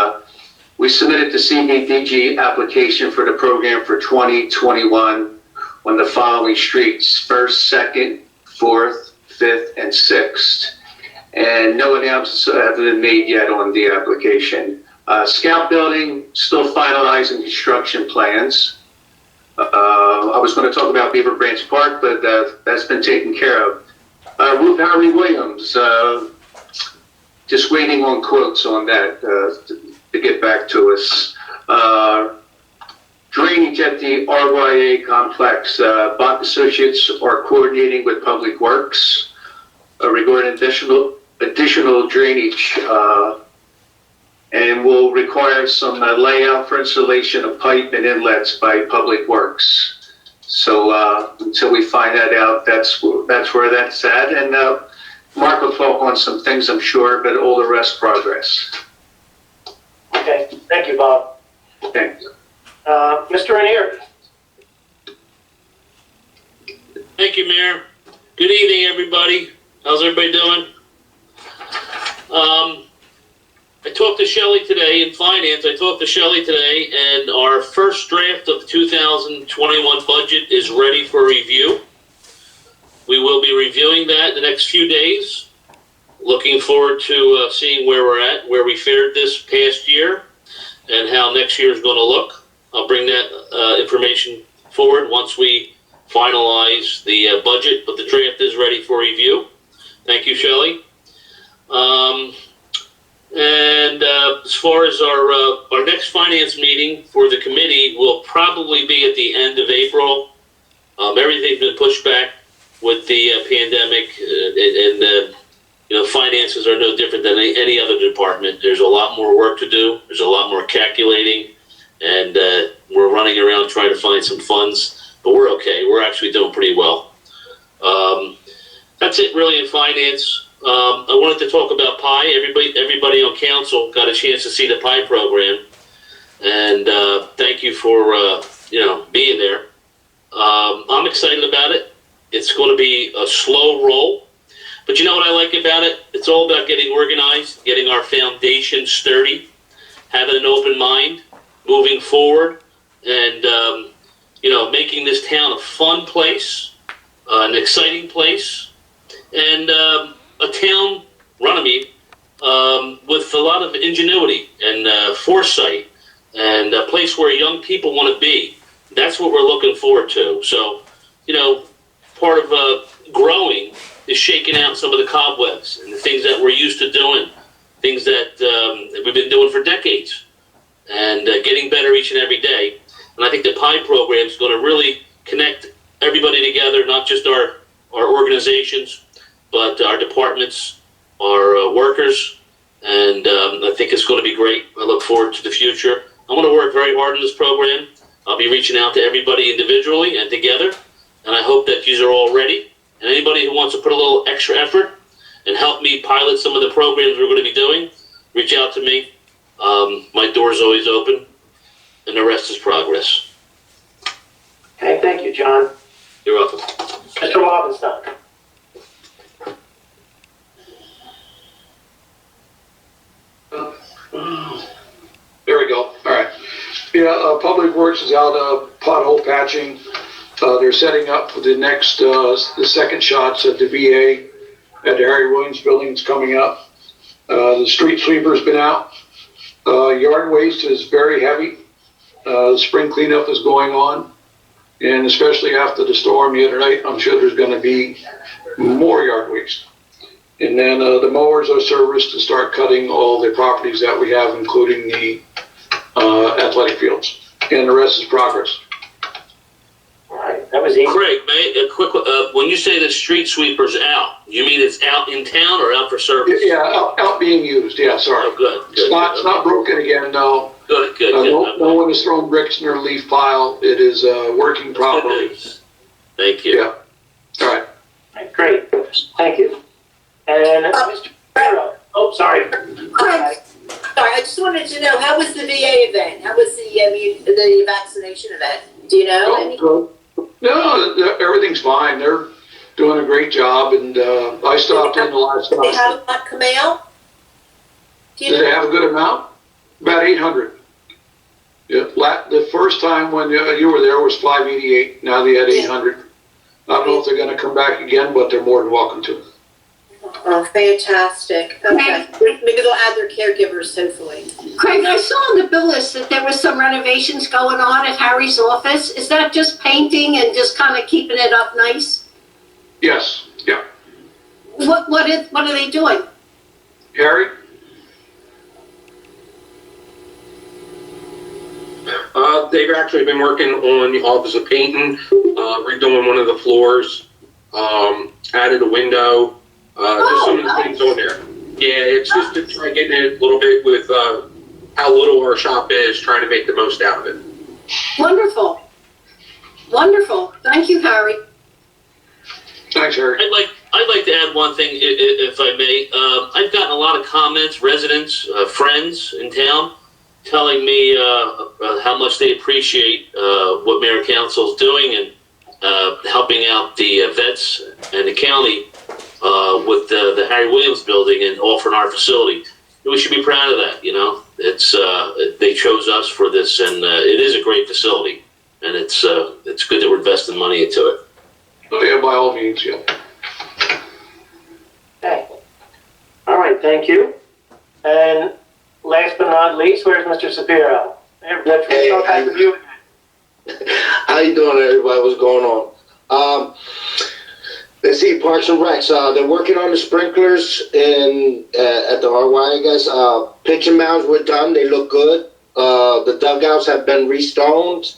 We submitted the CDBG application for the program for 2021 on the following streets: 1st, 2nd, 4th, 5th, and 6th. And no announcements have been made yet on the application. Scout Building, still finalizing construction plans. I was going to talk about Beaver Branch Park, but that's been taken care of. Ruth Harry Williams, just waiting on quotes on that to get back to us. Drainage at the RYA complex. Bach Associates are coordinating with Public Works regarding additional drainage and will require some layout for installation of pipe and inlets by Public Works. So until we find that out, that's where that's at. And Mark will talk on some things, I'm sure, but all the rest progress. Okay, thank you, Bob. Thanks. Mr. Ranieri? Thank you, Mayor. Good evening, everybody. How's everybody doing? I talked to Shelley today in finance. I talked to Shelley today, and our first draft of the 2021 budget is ready for review. We will be reviewing that in the next few days. Looking forward to seeing where we're at, where we fared this past year, and how next year is going to look. I'll bring that information forward once we finalize the budget, but the draft is ready for review. Thank you, Shelley. As far as our next finance meeting for the committee will probably be at the end of April. Everything's been pushed back with the pandemic, and finances are no different than any other department. There's a lot more work to do. There's a lot more calculating, and we're running around trying to find some funds, but we're okay. We're actually doing pretty well. That's it really in finance. I wanted to talk about PI. Everybody on council got a chance to see the PI program, and thank you for being there. I'm excited about it. It's going to be a slow roll, but you know what I like about it? It's all about getting organized, getting our foundation sturdy, having an open mind, moving forward, and making this town a fun place, an exciting place, and a town, Runnemede, with a lot of ingenuity and foresight, and a place where young people want to be. That's what we're looking forward to. So, part of growing is shaking out some of the cobwebs and the things that we're used to doing, things that we've been doing for decades, and getting better each and every day. And I think the PI program is going to really connect everybody together, not just our organizations, but our departments, our workers, and I think it's going to be great. I look forward to the future. I'm going to work very hard on this program. I'll be reaching out to everybody individually and together, and I hope that you are all ready. And anybody who wants to put a little extra effort and help me pilot some of the programs we're going to be doing, reach out to me. My door's always open, and the rest is progress. Okay, thank you, John. You're welcome. Mr. Lobenstein? There we go. All right. Yeah, Public Works is out pothole patching. They're setting up for the next, the second shots at the VA at the Harry Williams building is coming up. The street sweeper's been out. Yard waste is very heavy. The spring cleanup is going on. And especially after the storm the other night, I'm sure there's gonna be more yard waste. And then the mowers are serviced to start cutting all the properties that we have, including the athletic fields. And the rest is progress. All right, that was easy. Craig, a quick, when you say the street sweeper's out, you mean it's out in town or out for service? Yeah, out being used, yeah, sorry. Oh, good. It's not broken again, no. Good. No one has thrown bricks in their leaf pile. It is working properly. Thank you. Yeah. All right. Great, thank you. And Mr. Borough, oh, sorry. Sorry, I just wanted to know, how was the VA event? How was the vaccination event? Do you know? Any? No, everything's fine. They're doing a great job, and I stopped in the last Did time. they have a lot come out? Did they have a good amount? About 800. Yeah, the first time when you were there was 588. Now they had 800. I don't know if they're going to come back again, but they're more than welcome to. Oh, fantastic. Okay. Maybe they'll add their caregivers, hopefully. Craig, I saw on the bill list that there was some renovations going on at Harry's office. Is that just painting and just kind of keeping it up nice? Yes, yeah. What are they doing? Harry? They've actually been working on the office of painting, redoing one of the floors, added a window, just some of the things on there. Yeah, it's just to try getting it a little bit with how little our shop is, trying to make the most out of it. Wonderful. Thank you, Harry. Thanks, Harry. I'd like to add one thing, if I may. I've gotten a lot of comments, residents, friends in town, telling me how much they appreciate what Mayor and Council is doing and helping out the vets and the county with the Harry Williams building and offering our facility. We should be proud of that, you know. It's they chose us for this, and it is a great facility, and it's good that we're investing money into it. Oh, yeah, by all means, yeah. Okay. All right, thank you. And last but not least, where's Mr. Shapiro? Hey, how you doing, everybody? What's going on? Let's see, Parks and Recs. They're working on the sprinklers in at the RY, I guess. Pitching mounds were done. They look good. The dugouts have been restoned.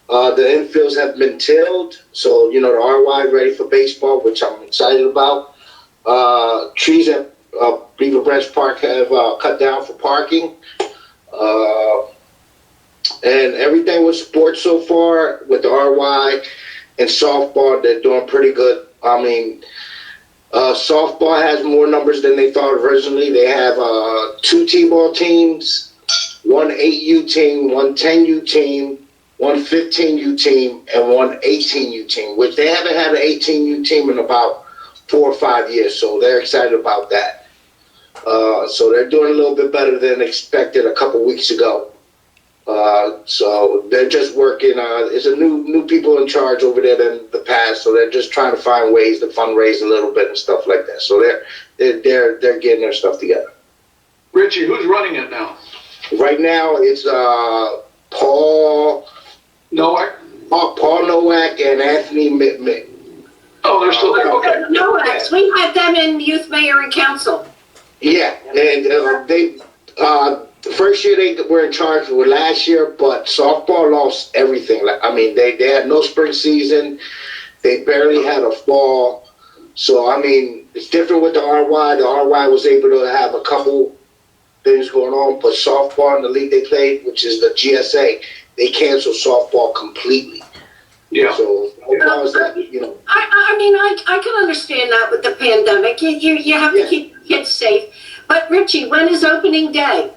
The infields have been tilled. So, you know, the RY is ready for baseball, which I'm excited about. Trees at Beaver Branch Park have cut down for parking. And everything with sports so far, with the RY and softball, they're doing pretty good. I mean, softball has more numbers than they thought originally. They have 2 T-ball teams, 1 8U team, 1 10U team, 1 15U team, and 1 18U team, which they haven't had an 18U team in about 4 or 5 years, so they're excited about that. So they're doing a little bit better than expected a couple weeks ago. So they're just working. It's a new people in charge over there than the past, so they're just trying to find ways to fundraise a little bit and stuff like that. So they're getting their stuff together. Richie, who's running it now? Right now, it's Paul Nowak. Paul Nowak and Anthony Mick. Oh, they're still there. Okay. No, we had them in Youth Mayor and Council. Yeah, and they. The first year they were in charge with last year, but softball lost everything. I mean, they had no spring season. They barely had a fall. So, I mean, it's different with the RY. The RY was able to have a couple things going on, but softball in the league they played, which is the GSA, they canceled softball completely. Yeah. So, you know. I mean, I can understand that with the pandemic. You have to keep kids safe. But, Richie, when is opening day?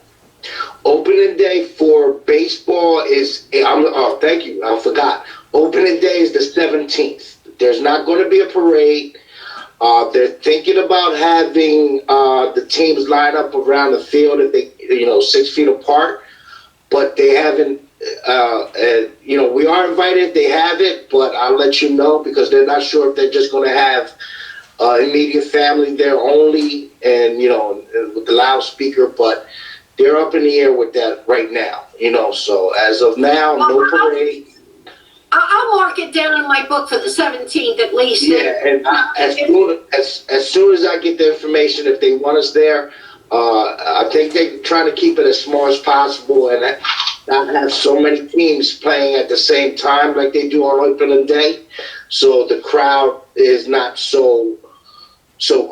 Opening day for baseball is, thank you, I forgot. Opening day is the 17th. There's not going to be a parade. They're thinking about having the teams line up around the field if they, 6 feet apart, but they haven't, we are invited, they have it, but I'll let you know because they're not sure if they're just going to have immediate family there only, and, you know, with the loudspeaker, but they're up in the air with that right now, you know, so as of now, no parade. I'll mark it down in my book for the 17th at least. Yeah, and as soon as I get the information, if they want us there, I think they're trying to keep it as small as possible and not have so many teams playing at the same time like they do on opening day, so the crowd is not so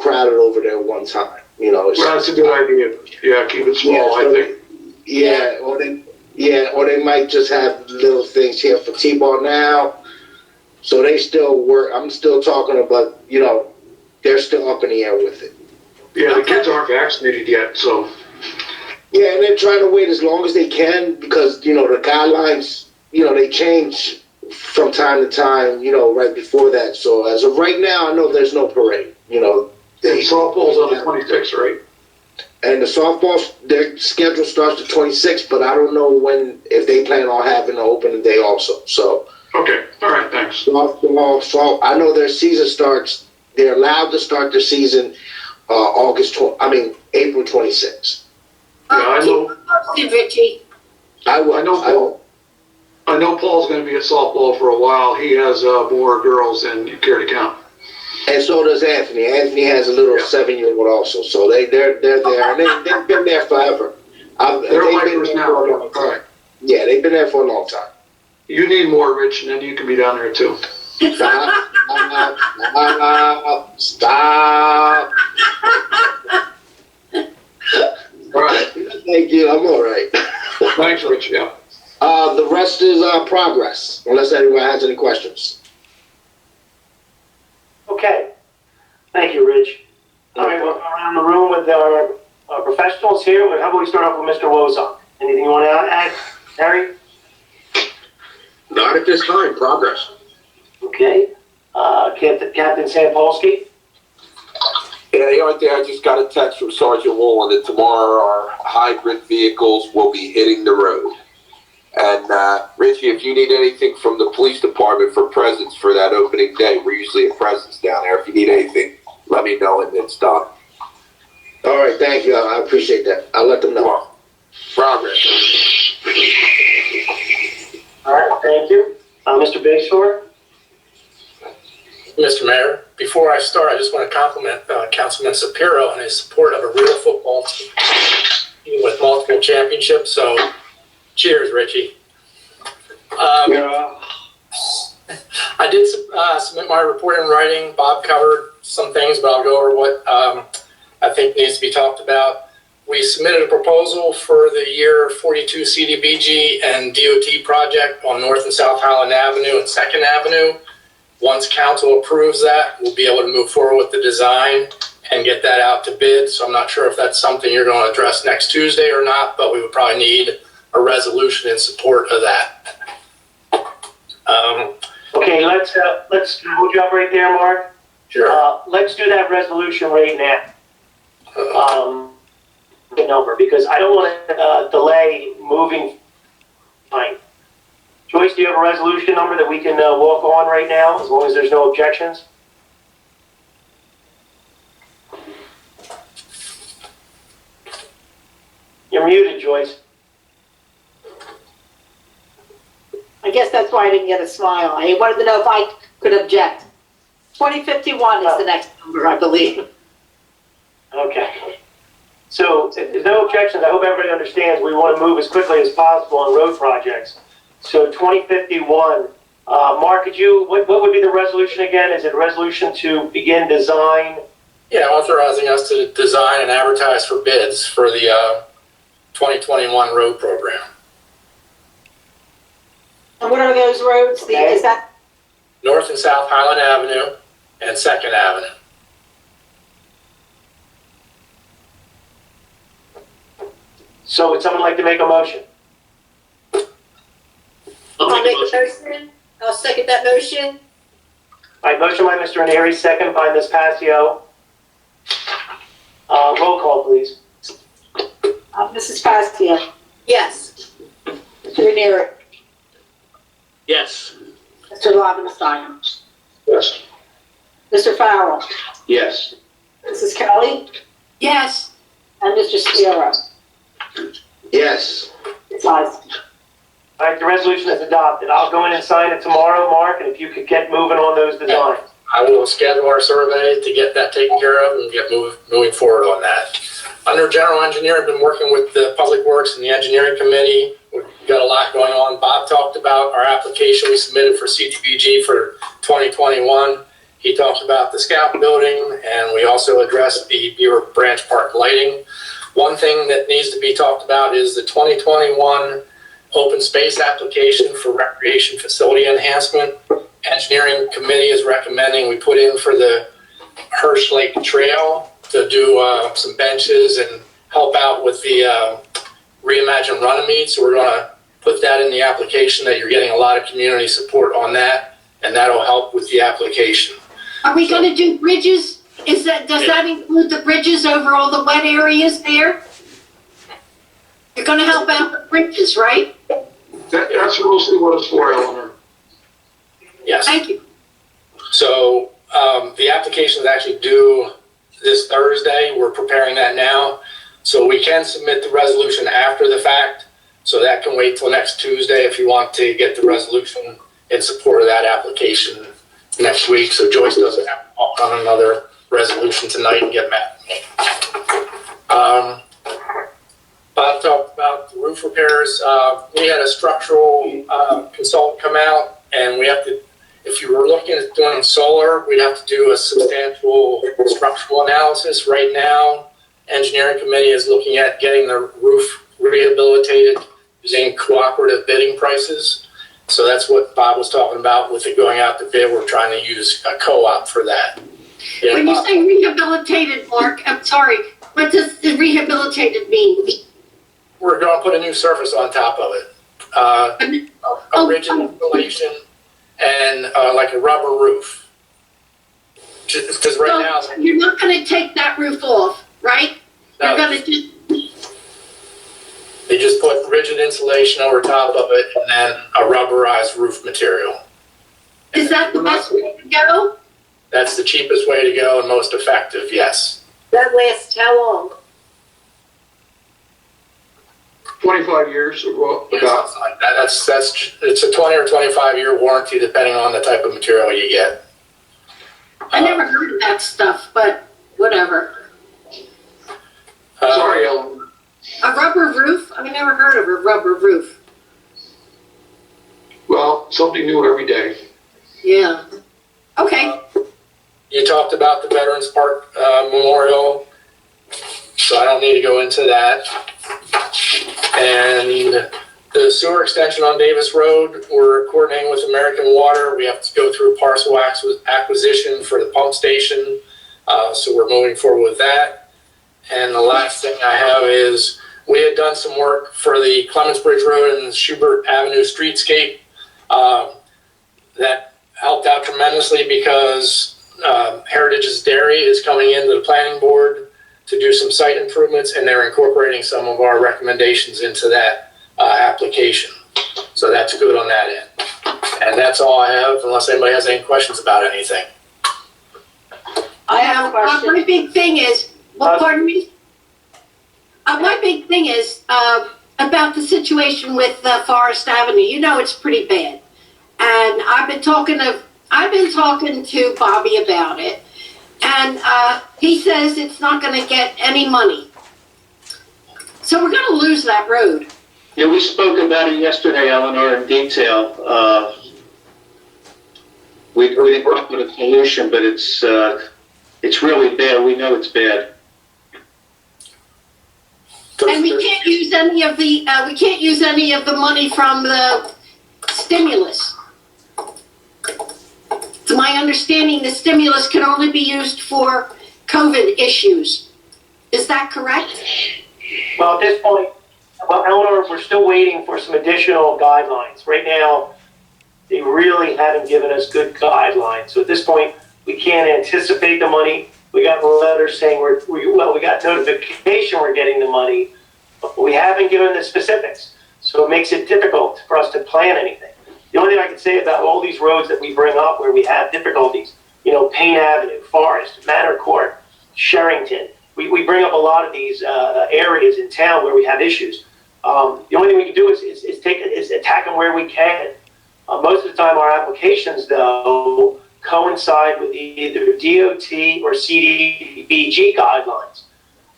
crowded over there one time. You know, Well, that's a good idea. Yeah, keep it small, I think. Yeah, or they might just have little things here for T-ball now. So they still work. I'm still talking about, you know, they're still up in the air with it. Yeah, the kids aren't vaccinated yet, so. Yeah, and they're trying to wait as long as they can because, you know, the guidelines, you know, they change from time to time, you know, right before that. So as of right now, I know there's no parade, you know. And softball's on the 26th, right? And the softball, their schedule starts the 26th, but I don't know when, if they plan on having an opening day also, so. Okay, all right, thanks. Softball, I know their season starts, they're allowed to start their season April 26th. Yeah, I know. Richie. I know Paul's gonna be at softball for a while. He has more girls than you care to count. And so does Anthony. Anthony has a little 7-year-old also, so they're there, and they've been there forever. They're lifers now. All right. Yeah, they've been there for a long time. You need more, Rich, and then you can be down there too. Stop. All right. Thank you. I'm all right. Thanks, Rich. Yeah. The rest is progress, unless anyone has any questions. Okay. Thank you, Rich. All right, we'll go around the room with our professionals here. How about we start off with Mr. Wozok? Anything you want to add, Harry? Not at this time, progress. Okay. Captain Sampolsky? Yeah, the only thing, I just got a text from Sergeant Woolen that tomorrow our hybrid vehicles will be hitting the road. And Richie, if you need anything from the police department for presents for that opening day, we're usually at Presents down there. If you need anything, let me know and it's done. All right, thank you. I appreciate that. I'll let them know. Well, progress. All right, thank you. Mr. Bayshore? Mr. Mayor, before I start, I just want to compliment Councilman Sapiro on his support of a real football team with multiple championships. So, cheers, Richie. I did submit my report in writing. Bob covered some things, but I'll go over what I think needs to be talked about. We submitted a proposal for the year 42 CDBG and DOT project on North and South Highland Avenue and 2nd Avenue. Once council approves that, we'll be able to move forward with the design and get that out to bid. So I'm not sure if that's something you're going to address next Tuesday or not, but we would probably need a resolution in support of that. Okay, let's hold you up right there, Mark. Sure. Let's do that resolution right now. The number, because I don't want to delay moving time. Joyce, do you have a resolution number that we can walk on right now, as long as there's no objections? You're muted, Joyce. I guess that's why I didn't get a smile. I wanted to know if I could object. 2051 is the next number, I believe. Okay. So if there's no objections, I hope everybody understands we want to move as quickly as possible on road projects. So 2051, Mark, what would be the resolution again? Is it a resolution to begin design? Yeah, authorizing us to design and advertise for bids for the 2021 road program. And what are those roads? Is that North and South Highland Avenue and 2nd Avenue. So would someone like to make a motion? I'll make a motion. I'll second that motion. All right, motion by Mr. Ranieri, second by Ms. Passio. Roll call, please. Mrs. Pastia, Yes. Mr. Ranieri, Yes. Mr. Lobenstein, Yes. Mr. Farrell, Yes. Mrs. Kelly, Yes. and Mr. Spiero. Yes. Five. All right, the resolution is adopted. I'll go in and sign it tomorrow, Mark, and if you could get moving on those designs. I will schedule our survey to get that taken care of and get moving forward on that. Under general engineer, I've been working with the Public Works and the engineering committee. We've got a lot going on. Bob talked about our application we submitted for CDBG for 2021. He talked about the Scout building, and we also addressed the Beaver Branch Park lighting. One thing that needs to be talked about is the 2021 open space application for recreation facility enhancement. Engineering committee is recommending we put in for the Hirsch Lake Trail to do some benches and help out with the Reimagine Runnemede. So we're going to put that in the application, that you're getting a lot of community support on that, and that'll help with the application. Are we going to do bridges? Does that include the bridges over all the wet areas there? You're going to help out with bridges, right? That's mostly what it's for, Eleanor. Yes. Thank you. So the application is actually due this Thursday. We're preparing that now. So we can submit the resolution after the fact. So that can wait till next Tuesday if you want to get the resolution in support of that application next week. So Joyce doesn't have to walk on another resolution tonight and get mad at me. Bob talked about the roof repairs. We had a structural consultant come out, and we have to, if you were looking at doing solar, we'd have to do a substantial structural analysis. Right now, engineering committee is looking at getting the roof rehabilitated using cooperative bidding prices. So that's what Bob was talking about with it going out to bid. We're trying to use a co-op for that. Yeah, When you Bob. say rehabilitated, Mark, I'm sorry, what does the rehabilitated mean? We're going to put a new surface on top of it. A rigid installation and like a rubber roof. Because right now, You're not going to take that roof off, right? No. You're going to just... they just put rigid insulation over top of it and then a rubberized roof material. Is that the best way to go? That's the cheapest way to go and most effective, yes. That lasts how long? 25 years or what? About that's it's a 20 or 25 year warranty depending on the type of material you get. I never heard of that stuff, but whatever. Sorry, Ellen. A rubber roof? I never heard of a rubber roof. Well, something new every day. Yeah. Okay. You talked about the Veterans Park Memorial, so I don't need to go into that. And the sewer extension on Davis Road, we're coordinating with American Water. We have to go through parcel acquisition for the pump station, so we're moving forward with that. And the last thing I have is we had done some work for the Clements Bridge Road and the Schubert Avenue streetscape. That helped out tremendously because Heritage's Dairy is coming into the planning board to do some site improvements, and they're incorporating some of our recommendations into that application. So that's good on that end. And that's all I have, unless anybody has any questions about anything. I have a question. My big thing is, well, pardon me? My big thing is about the situation with Forest Avenue. You know it's pretty bad. And I've been talking to Bobby about it. And he says it's not going to get any money. So we're going to lose that road. Yeah, we spoke about it yesterday, Eleanor, in detail. We didn't come up with a solution, but it's really bad. We know it's bad. And we can't use any of the money from the stimulus. To my understanding, the stimulus can only be used for COVID issues. Is that correct? Well, at this point, Eleanor, we're still waiting for some additional guidelines. Right now, they really haven't given us good guidelines. So at this point, we can't anticipate the money. We got letters saying we got notification we're getting the money, but we haven't given the specifics. So it makes it difficult for us to plan anything. The only thing I can say about all these roads that we bring up where we have difficulties, Payne Avenue, Forest, Manor Court, Sherrington. We bring up a lot of these areas in town where we have issues. The only thing we can do is attack them where we can. Most of the time, our applications, though, coincide with either DOT or CDBG guidelines.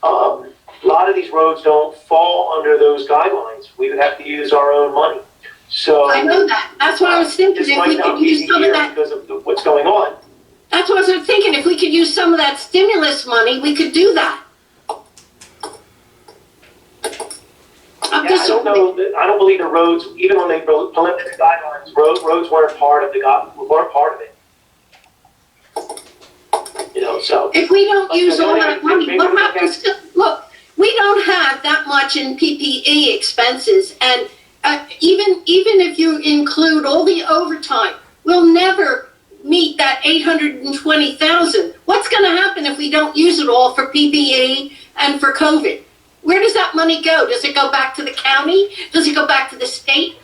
A lot of these roads don't fall under those guidelines. We would have to use our own money. So I know that. That's what I was thinking. this If might we not could be use the some of year that, because of what's going on. that's what I was thinking. If we could use some of that stimulus money, we could do that. I'm Yeah, just I don't know. I don't believe the roads, even when they implemented the guidelines, roads weren't part of it. You know, so. If we don't But use the all only that thing- money, maybe what we happens to, look, we don't have that much in PPE expenses, and even if you include all the overtime, we'll never meet that 820,000. What's gonna happen if we don't use it all for PPE and for COVID? Where does that money go? Does it go back to the county? Does it go back to the state?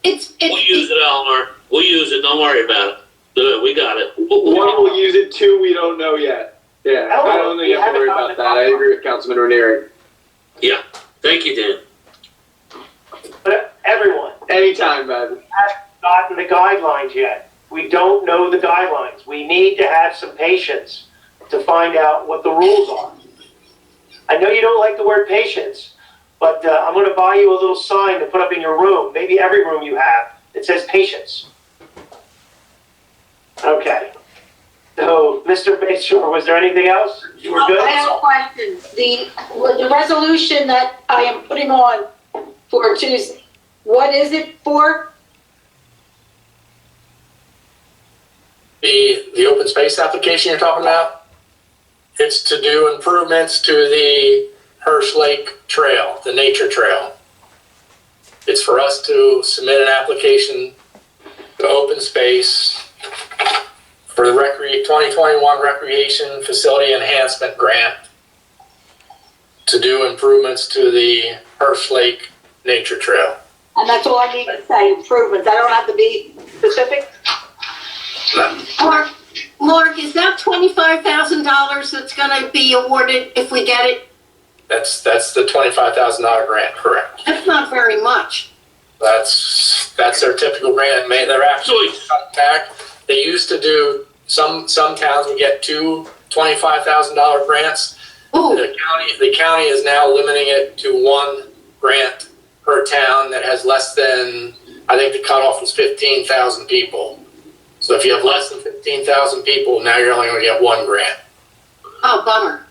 We'll use it, Eleanor. We'll use it. Don't worry about it. We got it. One will use it, two we don't know yet. Yeah, I don't think you have to worry about that. I agree with Councilman Ranieri. Yeah. Thank you, Dan. But everyone Anytime, man. hasn't gotten the guidelines yet. We don't know the guidelines. We need to have some patience to find out what the rules are. I know you don't like the word patience, but I'm going to buy you a little sign to put up in your room, maybe every room you have, that says patience. Okay. So, Mr. Bayshore, was there anything else? You were good? I have a question. The resolution that I am putting on for Tuesday, what is it for? The open space application you're talking about? It's to do improvements to the Hirsch Lake Trail, the nature trail. It's for us to submit an application to open space for the 2021 Recreation Facility Enhancement Grant to do improvements to the Hirsch Lake Nature Trail. And that's all I need to say, improvements. I don't have to be specific. Mark, is that $25,000 that's gonna be awarded if we get it? That's the $25,000 grant, correct? That's not very much. That's their typical grant. They're actually cut back. They used to do, some towns would get two $25,000 grants. Ooh. The county is now limiting it to one grant per town that has less than, I think the cutoff was 15,000 people. So if you have less than 15,000 people, now you're only going to get one grant. Oh, bummer.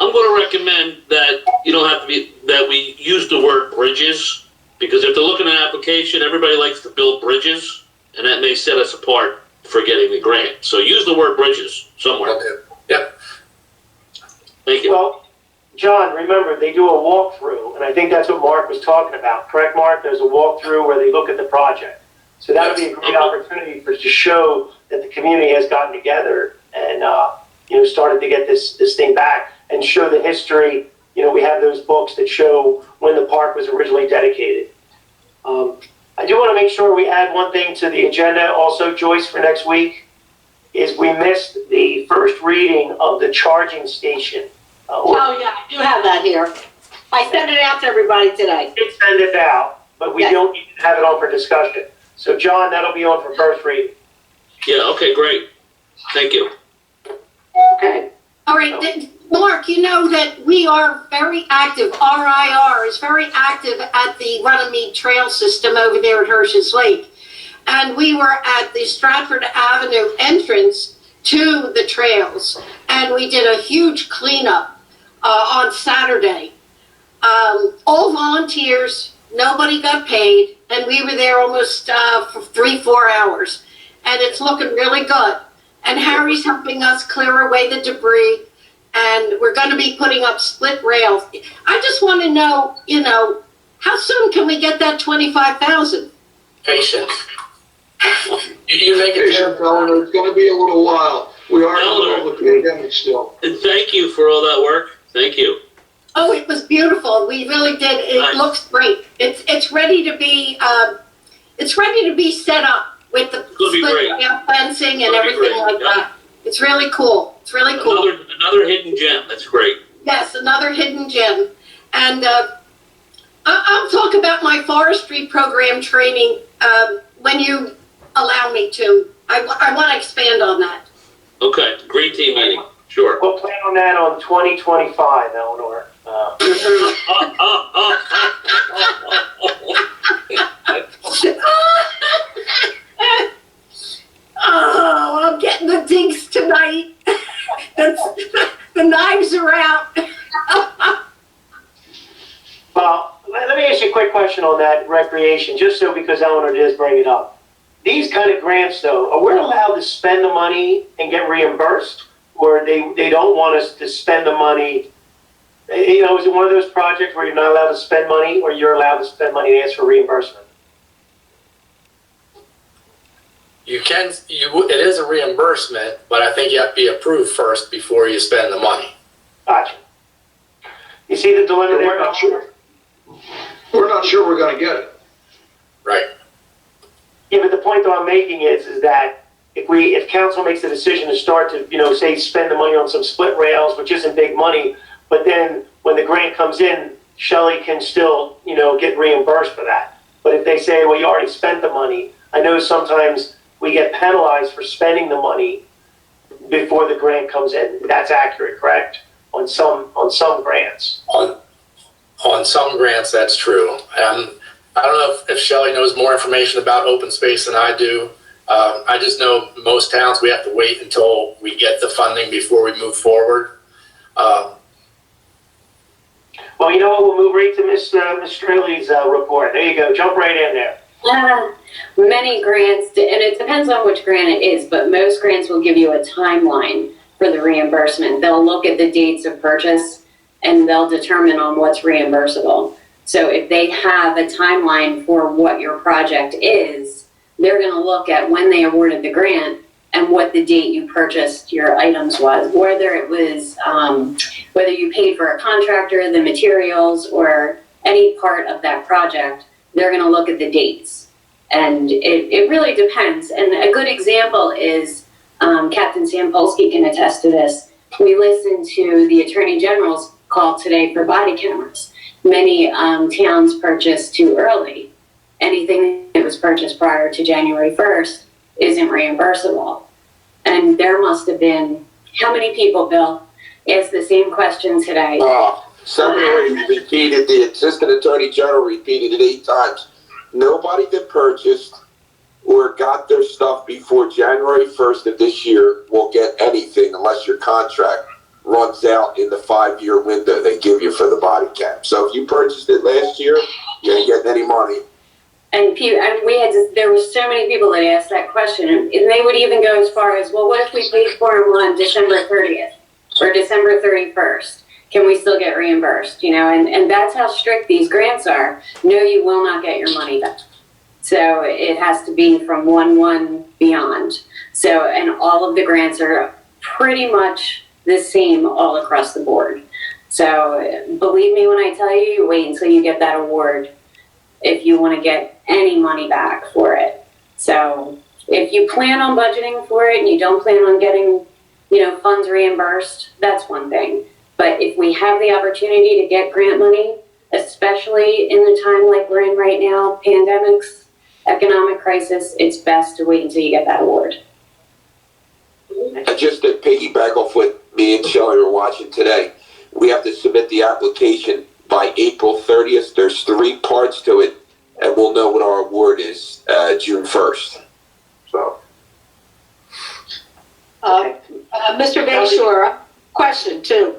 I'm going to recommend that you don't have to be, that we use the word bridges, because if they're looking at an application, everybody likes to build bridges, and that may set us apart for getting the grant. So use the word bridges somewhere. Okay. Yep. Thank you. Well, John, remember, they do a walkthrough, and I think that's what Mark was talking about. Correct, Mark? There's a walkthrough where they look at the project. So that would be a great opportunity to show that the community has gotten together and, started to get this thing back and show the history. You know, we have those books that show when the park was originally dedicated. I do want to make sure we add one thing to the agenda also, Joyce, for next week, is we missed the first reading of the charging station. Oh, yeah, I do have that here. I sent it out to everybody today. We did send it out, but we don't need to have it on for discussion. So, John, that'll be on for first reading. Yeah, okay, great. Thank you. Okay. All right, Mark, you know that we are very active, RIR is very active at the Runnemede Trail System over there at Hirsch's Lake. And we were at the Stratford Avenue entrance to the trails, and we did a huge cleanup on Saturday. All volunteers, nobody got paid, and we were there almost for 3-4 hours. And it's looking really good. And Harry's helping us clear away the debris, and we're going to be putting up split rails. I just want to know, how soon can we get that 25,000? Patience. You make it Patience, Eleanor. It's going to be a little while. We are in the middle of the pandemic still. And thank you for all that work. Thank you. Oh, it was beautiful. We really did. It looks great. It's ready to be set up with the split rail fencing and everything like that. It's really cool. It's really cool. Another hidden gem. That's great. Yes, another hidden gem. And I'll talk about my forestry program training when you allow me to. I want to expand on that. Okay, great team meeting. Sure. We'll plan on that on 2025, Eleanor. Oh, I'm getting the dinks tonight. The knives are out. Well, let me ask you a quick question on that recreation, just so because Eleanor did bring it up. These kind of grants, though, are we allowed to spend the money and get reimbursed? Or they don't want us to spend the money? You know, is it one of those projects where you're not allowed to spend money, or you're allowed to spend money and ask for reimbursement? It is a reimbursement, but I think you have to be approved first before you spend the money. Gotcha. You see the dilemma there? We're not sure. We're not sure we're gonna get it. Right. Yeah, but the point that I'm making is that if council makes the decision to start to, say spend the money on some split rails, which isn't big money, but then when the grant comes in, Shelley can still, get reimbursed for that. But if they say, well, you already spent the money, I know sometimes we get penalized for spending the money before the grant comes in. That's accurate, correct? On some grants. On some grants, that's true. I don't know if Shelley knows more information about open space than I do. I just know most towns, we have to wait until we get the funding before we move forward. Well, you know what? We'll move right to Ms. Straley's report. There you go. Jump right in there. Many grants, and it depends on which grant it is, but most grants will give you a timeline for the reimbursement. They'll look at the dates of purchase and they'll determine on what's reimbursable. So if they have a timeline for what your project is, they're going to look at when they awarded the grant and what the date you purchased your items was, whether it was, whether you paid for a contractor, the materials, or any part of that project. They're going to look at the dates. And it really depends. And a good example is, Captain Sam Polsky can attest to this. We listened to the Attorney General's call today for body cameras. Many towns purchased too early. Anything that was purchased prior to January 1st isn't reimbursable. And there must have been, how many people, Bill, asked the same question today? Somebody repeated, the Assistant Attorney General repeated it 8 times. Nobody that purchased or got their stuff before January 1st of this year will get anything unless your contract runs out in the 5-year window they give you for the body cam. So if you purchased it last year, you ain't getting any money. And there were so many people that asked that question, and they would even go as far as, well, what if we paid for them on December 30th or December 31st? Can we still get reimbursed? And that's how strict these grants are. No, you will not get your money back. So it has to be from 1/1 beyond. So, and all of the grants are pretty much the same all across the board. So believe me when I tell you, wait until you get that award if you want to get any money back for it. So if you plan on budgeting for it and you don't plan on getting, funds reimbursed, that's one thing. But if we have the opportunity to get grant money, especially in the time like we're in right now, pandemics, economic crisis, it's best to wait until you get that award. And just to piggyback off what me and Shelley were watching today, we have to submit the application by April 30th. There's 3 parts to it, and we'll know what our award is June 1st. So. Mr. Bayshore, question too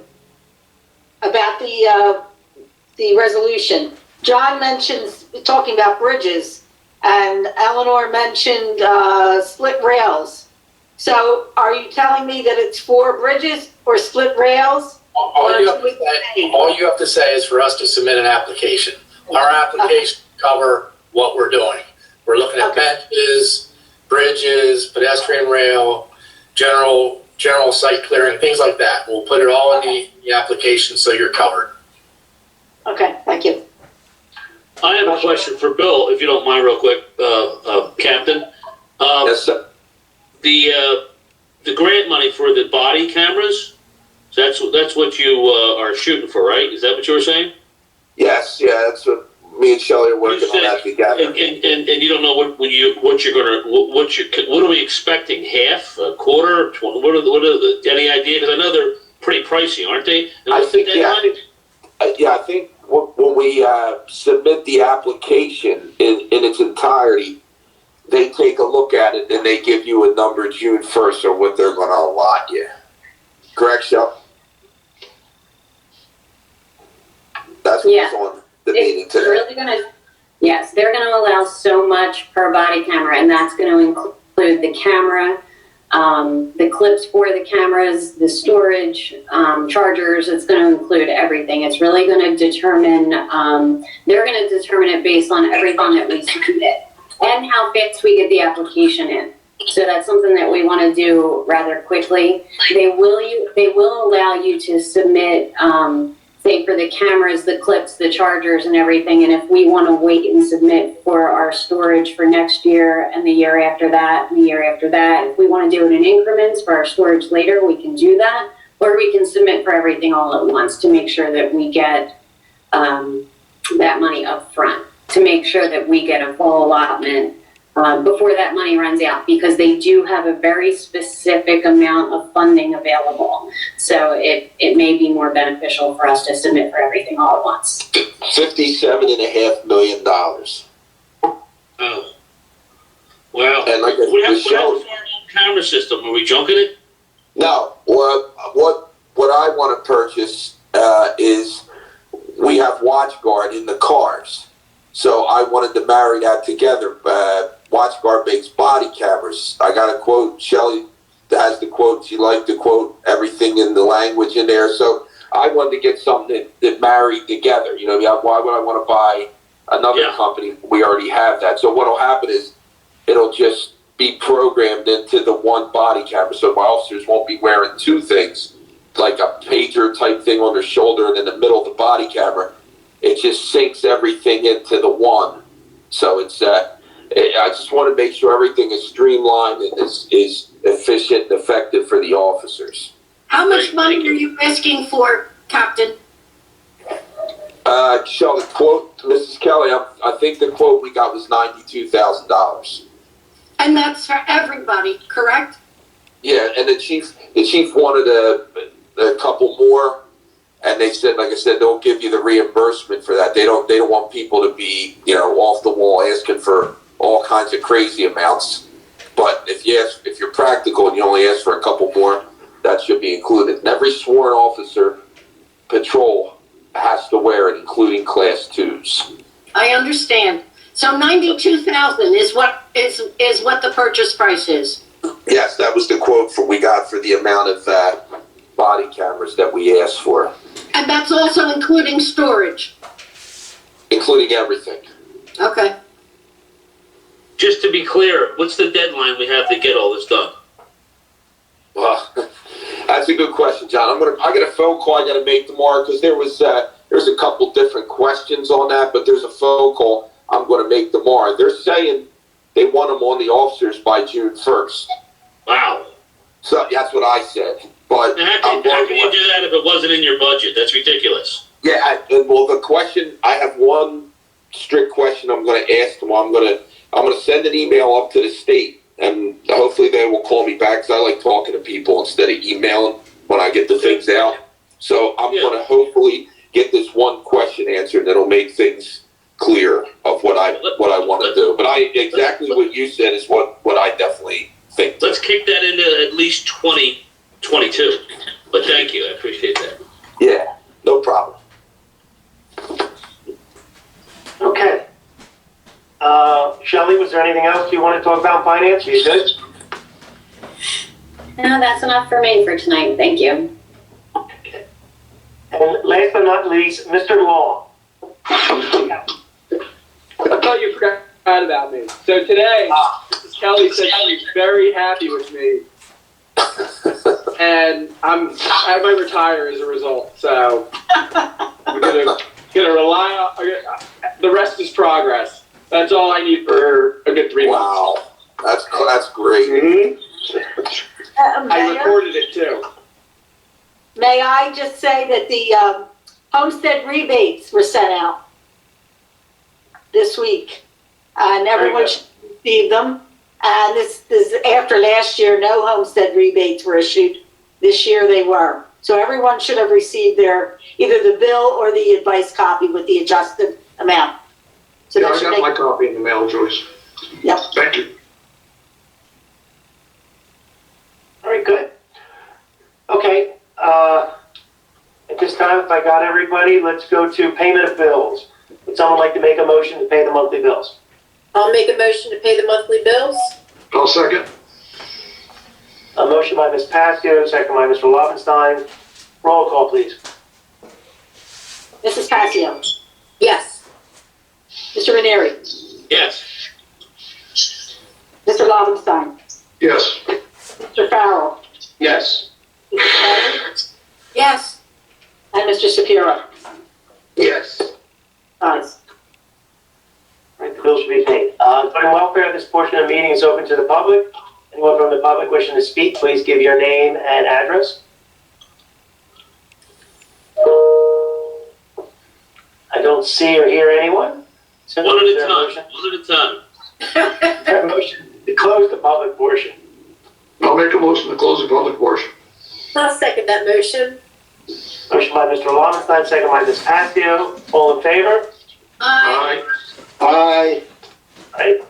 about the resolution. John mentions talking about bridges, and Eleanor mentioned split rails. So are you telling me that it's for bridges or split rails? All you have to say is for us to submit an application. Our application cover what we're doing. We're looking at benches, bridges, pedestrian rail, general site clearing, things like that. We'll put it all in the application so you're covered. Okay, thank you. I have a question for Bill, if you don't mind, real quick, Captain. Yes, sir. the grant money for the body cameras. So that's what you are shooting for, right? Is that what you were saying? Yes, yeah, that's what me and Shelley are working on that together. And you don't know what are we expecting? Half, a quarter, any idea? Because I know they're pretty pricey, aren't they? And I think I think when we submit the application in its entirety, they take a look at it and they give you a number June 1st or what they're going to allot you. Correct, Shell? That's what's on the meeting today. Really yes, they're going to allow so much per body camera, and that's going to include the camera, the clips for the cameras, the storage, chargers. It's going to include everything. It's really going to determine, they're going to determine it based on everything that we submit and how fast we get the application in. So that's something that we want to do rather quickly. They will allow you to submit, say for the cameras, the clips, the chargers and everything. And if we want to wait and submit for our storage for next year and the year after that and the year after that, if we want to do it in increments for our storage later, we can do that. Or we can submit for everything all at once to make sure that we get that money up front, to make sure that we get a full allotment before that money runs out, because they do have a very specific amount of funding available. So it may be more beneficial for us to submit for everything all at once. $57.5 million. Oh. Wow. And like what happens to our camera system? Are we junking it? No. What I want to purchase is we have WatchGuard in the cars. So I wanted to marry that together. WatchGuard makes body cameras. I got a quote. Shelley has the quote. She liked the quote, everything in the language in there. So I wanted to get something that married together. You know, why would I want to buy another company? We already have that. So what will happen is it'll just be programmed into the one body camera. So my officers won't be wearing two things, like a pager type thing on their shoulder and in the middle of the body camera. It just syncs everything into the one. So it's, I just want to make sure everything is streamlined and is efficient and effective for the officers. How much money are you asking for, Captain? Shall the quote, Mrs. Kelly, I think the quote we got was $92,000. And that's for everybody, correct? Yeah, and the chief wanted a couple more. And they said, like I said, they'll give you the reimbursement for that. They don't want people to be, off the wall asking for all kinds of crazy amounts. But if you're practical and you only ask for a couple more, that should be included. And every sworn officer patrol has to wear it, including Class 2s. I understand. So $92,000 is what the purchase price is. Yes, that was the quote we got for the amount of body cameras that we asked for. And that's also including storage? Including everything. Okay. Just to be clear, what's the deadline we have to get all this done? Well, that's a good question, John. I got a phone call I got to make tomorrow because there's a couple different questions on that, but there's a phone call I'm going to make tomorrow. They're saying they want them on the officers by June 1st. Wow. So that's what I said. But how can you do that if it wasn't in your budget? That's ridiculous. Yeah, well, the question, I have one strict question I'm going to ask them. I'm going to send an email up to the state, and hopefully they will call me back because I like talking to people instead of emailing when I get the things out. So I'm going to hopefully get this one question answered that'll make things clear of what I want to do. But exactly what you said is what I definitely think. Let's kick that into at least 2022. But thank you, I appreciate that. Yeah, no problem. Okay. Shelley, was there anything else you want to talk about in finance? Are you good? No, that's enough for me for tonight. Thank you. Okay. And last but not least, Mr. Law. I thought you forgot about me. So today, Mrs. Kelly said she's very happy with me. And I might retire as a result. So I'm gonna rely on the rest is progress. That's all I need for a good 3 months. Wow, that's great. Mm-hmm. I Mayor, recorded it too. may I just say that the homestead rebates were sent out this week, and everyone should receive them. And this is after last year, no homestead rebates were issued. This year they were. So everyone should have received their, either the bill or the advice copy with the adjusted amount. So Yeah, that I should got make, my copy in the mail, Joyce. Yep. Thank you. Very good. Okay, at this time, if I got everybody, let's go to payment of bills. Would someone like to make a motion to pay the monthly bills? I'll make a motion to pay the monthly bills. I'll second. A motion by Ms. Passio, second by Mr. Lobenstein. Roll call, please. Mrs. Passio, Yes. Mr. Ranieri, Yes. Mr. Lobenstein, Yes. Mr. Farrell, Yes. Mrs. Perry, Yes. and Mr. Shapiro. Yes. Ayes. All right, the bill should be paid. Employee welfare, this portion of the meeting is open to the public. Anyone from the public wishing to speak, please give your name and address. I don't see or hear anyone. So One at is a there time, motion? one at a time. Is there a motion to close the public portion? I'll make a motion to close the public portion. I'll second that motion. Motion by Mr. Lobenstein, second by Ms. Passio. All in favor? Aye. Aye. Right.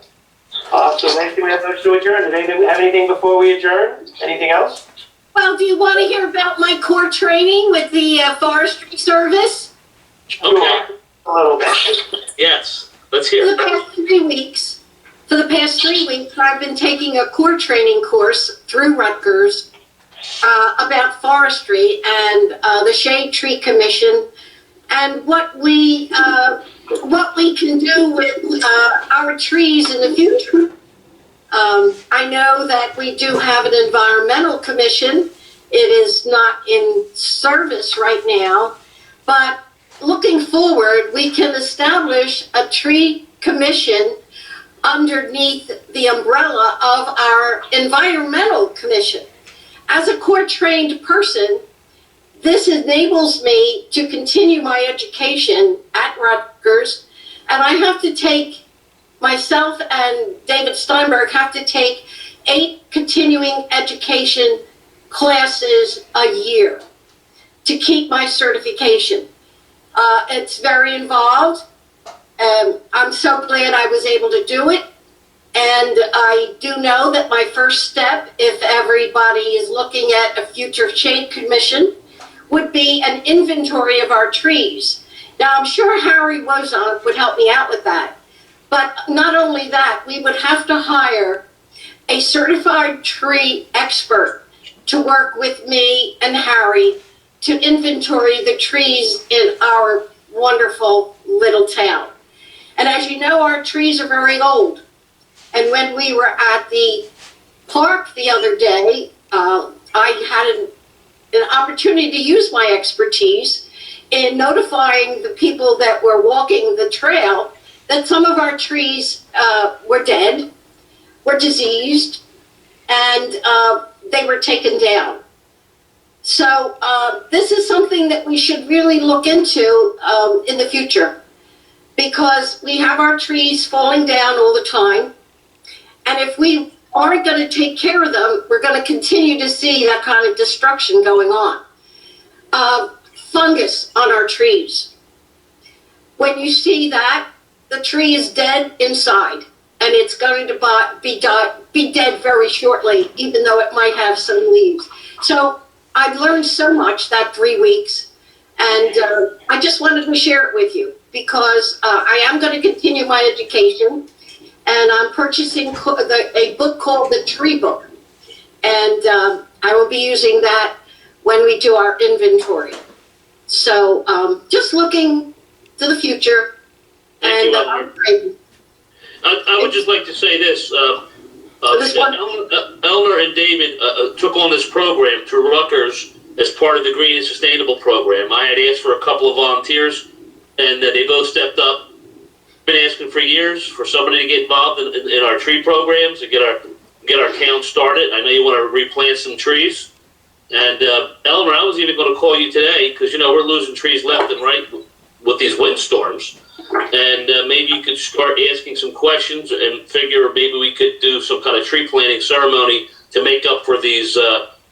So next thing we have motion to adjourn. Does anyone have anything before we adjourn? Anything else? Well, do you want to hear about my core training with the Forestry Service? Okay. A little bit. Yes, let's For hear the it. past 3 weeks, I've been taking a core training course through Rutgers about forestry and the Shade Tree Commission and what we can do with our trees in the future. I know that we do have an environmental commission. It is not in service right now, but looking forward, we can establish a tree commission underneath the umbrella of our environmental commission. As a core-trained person, this enables me to continue my education at Rutgers, and I have to take, myself and David Steinberg have to take 8 continuing education classes a year to keep my certification. It's very involved. I'm so glad I was able to do it. And I do know that my first step, if everybody is looking at a future shade commission, would be an inventory of our trees. Now, I'm sure Harry Wozon would help me out with that. But not only that, we would have to hire a certified tree expert to work with me and Harry to inventory the trees in our wonderful little town. And as you know, our trees are very old. And when we were at the park the other day, I had an opportunity to use my expertise in notifying the people that were walking the trail that some of our trees were dead, were diseased, and they were taken down. So this is something that we should really look into in the future, because we have our trees falling down all the time. And if we aren't going to take care of them, we're going to continue to see that kind of destruction going on. Fungus on our trees. When you see that, the tree is dead inside, and it's going to be dead very shortly, even though it might have some leaves. So I've learned so much that 3 weeks, and I just wanted to share it with you, because I am going to continue my education. And I'm purchasing a book called The Tree Book. And I will be using that when we do our inventory. So just looking to the future. Thank you, I would just like to say this. Eleanor and David took on this program through Rutgers as part of the Green and Sustainable program. I had asked for a couple of volunteers, and they both stepped up. Been asking for years for somebody to get involved in our tree programs and get our get our town started. I know you want to replant some trees. And Elmer, I was even going to call you today because, you know, we're losing trees left and right with these windstorms. And maybe you could start asking some questions and figure maybe we could do some kind of tree planting ceremony to make up for these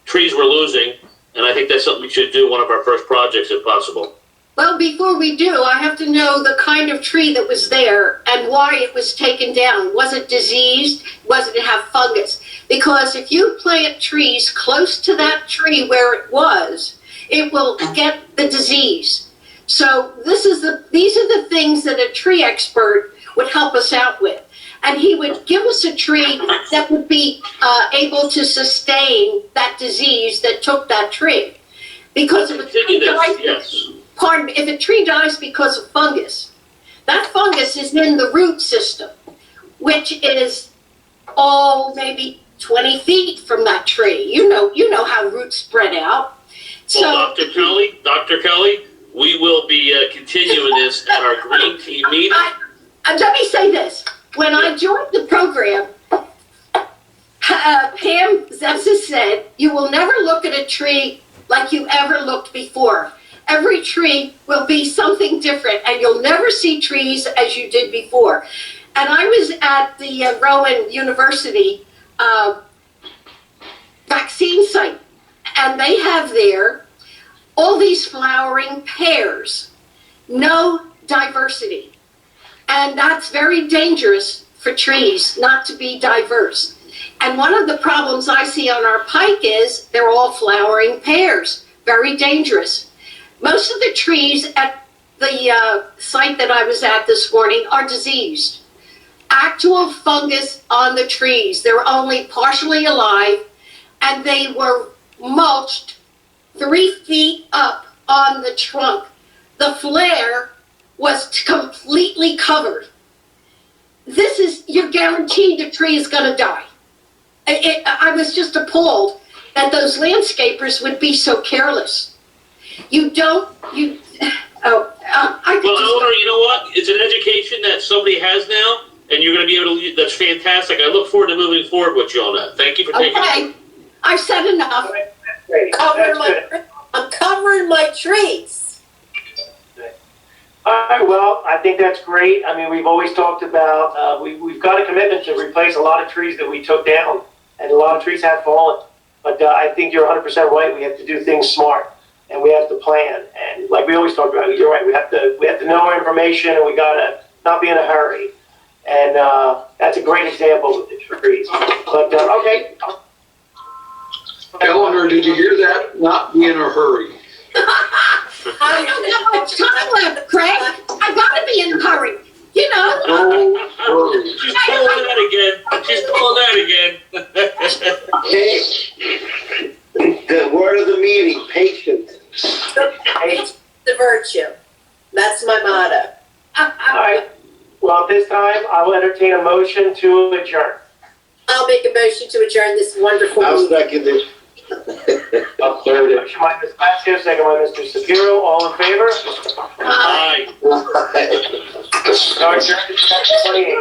trees we're losing. And I think that's something we should do, one of our first projects if possible. Well, before we do, I have to know the kind of tree that was there and why it was taken down. Was it diseased? Was it have fungus? Because if you plant trees close to that tree where it was, it will get the disease. So these are the things that a tree expert would help us out with. And he would give us a tree that would be able to sustain that disease that took that tree. Because if a tree if a tree dies because of fungus, that fungus is in the root system, which is maybe 20 feet from that tree. You know how roots spread out. So, well, Dr. Kelly, we will be continuing this at our Green Team meeting. Let me say this. When I joined the program, Pam Zepsis said, you will never look at a tree like you ever looked before. Every tree will be something different, and you'll never see trees as you did before. And I was at the Rowan University vaccine site, and they have there all these flowering pears, no diversity. And that's very dangerous for trees not to be diverse. And one of the problems I see on our pike is they're all flowering pears, very dangerous. Most of the trees at the site that I was at this morning are diseased. Actual fungus on the trees. They're only partially alive, and they were mulched 3 feet up on the trunk. The flare was completely covered. You're guaranteed the tree is going to die. I was just appalled that those landscapers would be so careless. Well, Eleanor, you know what? It's an education that somebody has now, and you're going to be able to, that's fantastic. I look forward to moving forward with you on that. Thank you for taking it. Okay, I've said enough. I'm covering my trees. All right, well, I think that's great. I mean, we've always talked about, we've got a commitment to replace a lot of trees that we took down, and a lot of trees have fallen. But I think you're 100% right. We have to do things smart, and we have to plan. And like we always talk about, you're right. We have to know our information, and we gotta not be in a hurry. And that's a great example with the trees. But okay. Eleanor, did you hear that? Not be in a hurry. I don't know how much time left, Craig. I gotta be in a hurry. You know. No hurry. She's pulling that again. Okay. The word of the meeting, patience. It's the virtue. That's my motto. All right. Well, at this time, I will entertain a motion to adjourn. I'll make a motion to adjourn this wonderful I'll meeting. second it. I'll third it. Motion by Ms. Glasgow, second by Mr. Shapiro. All in favor? Aye. Adjourned at 28.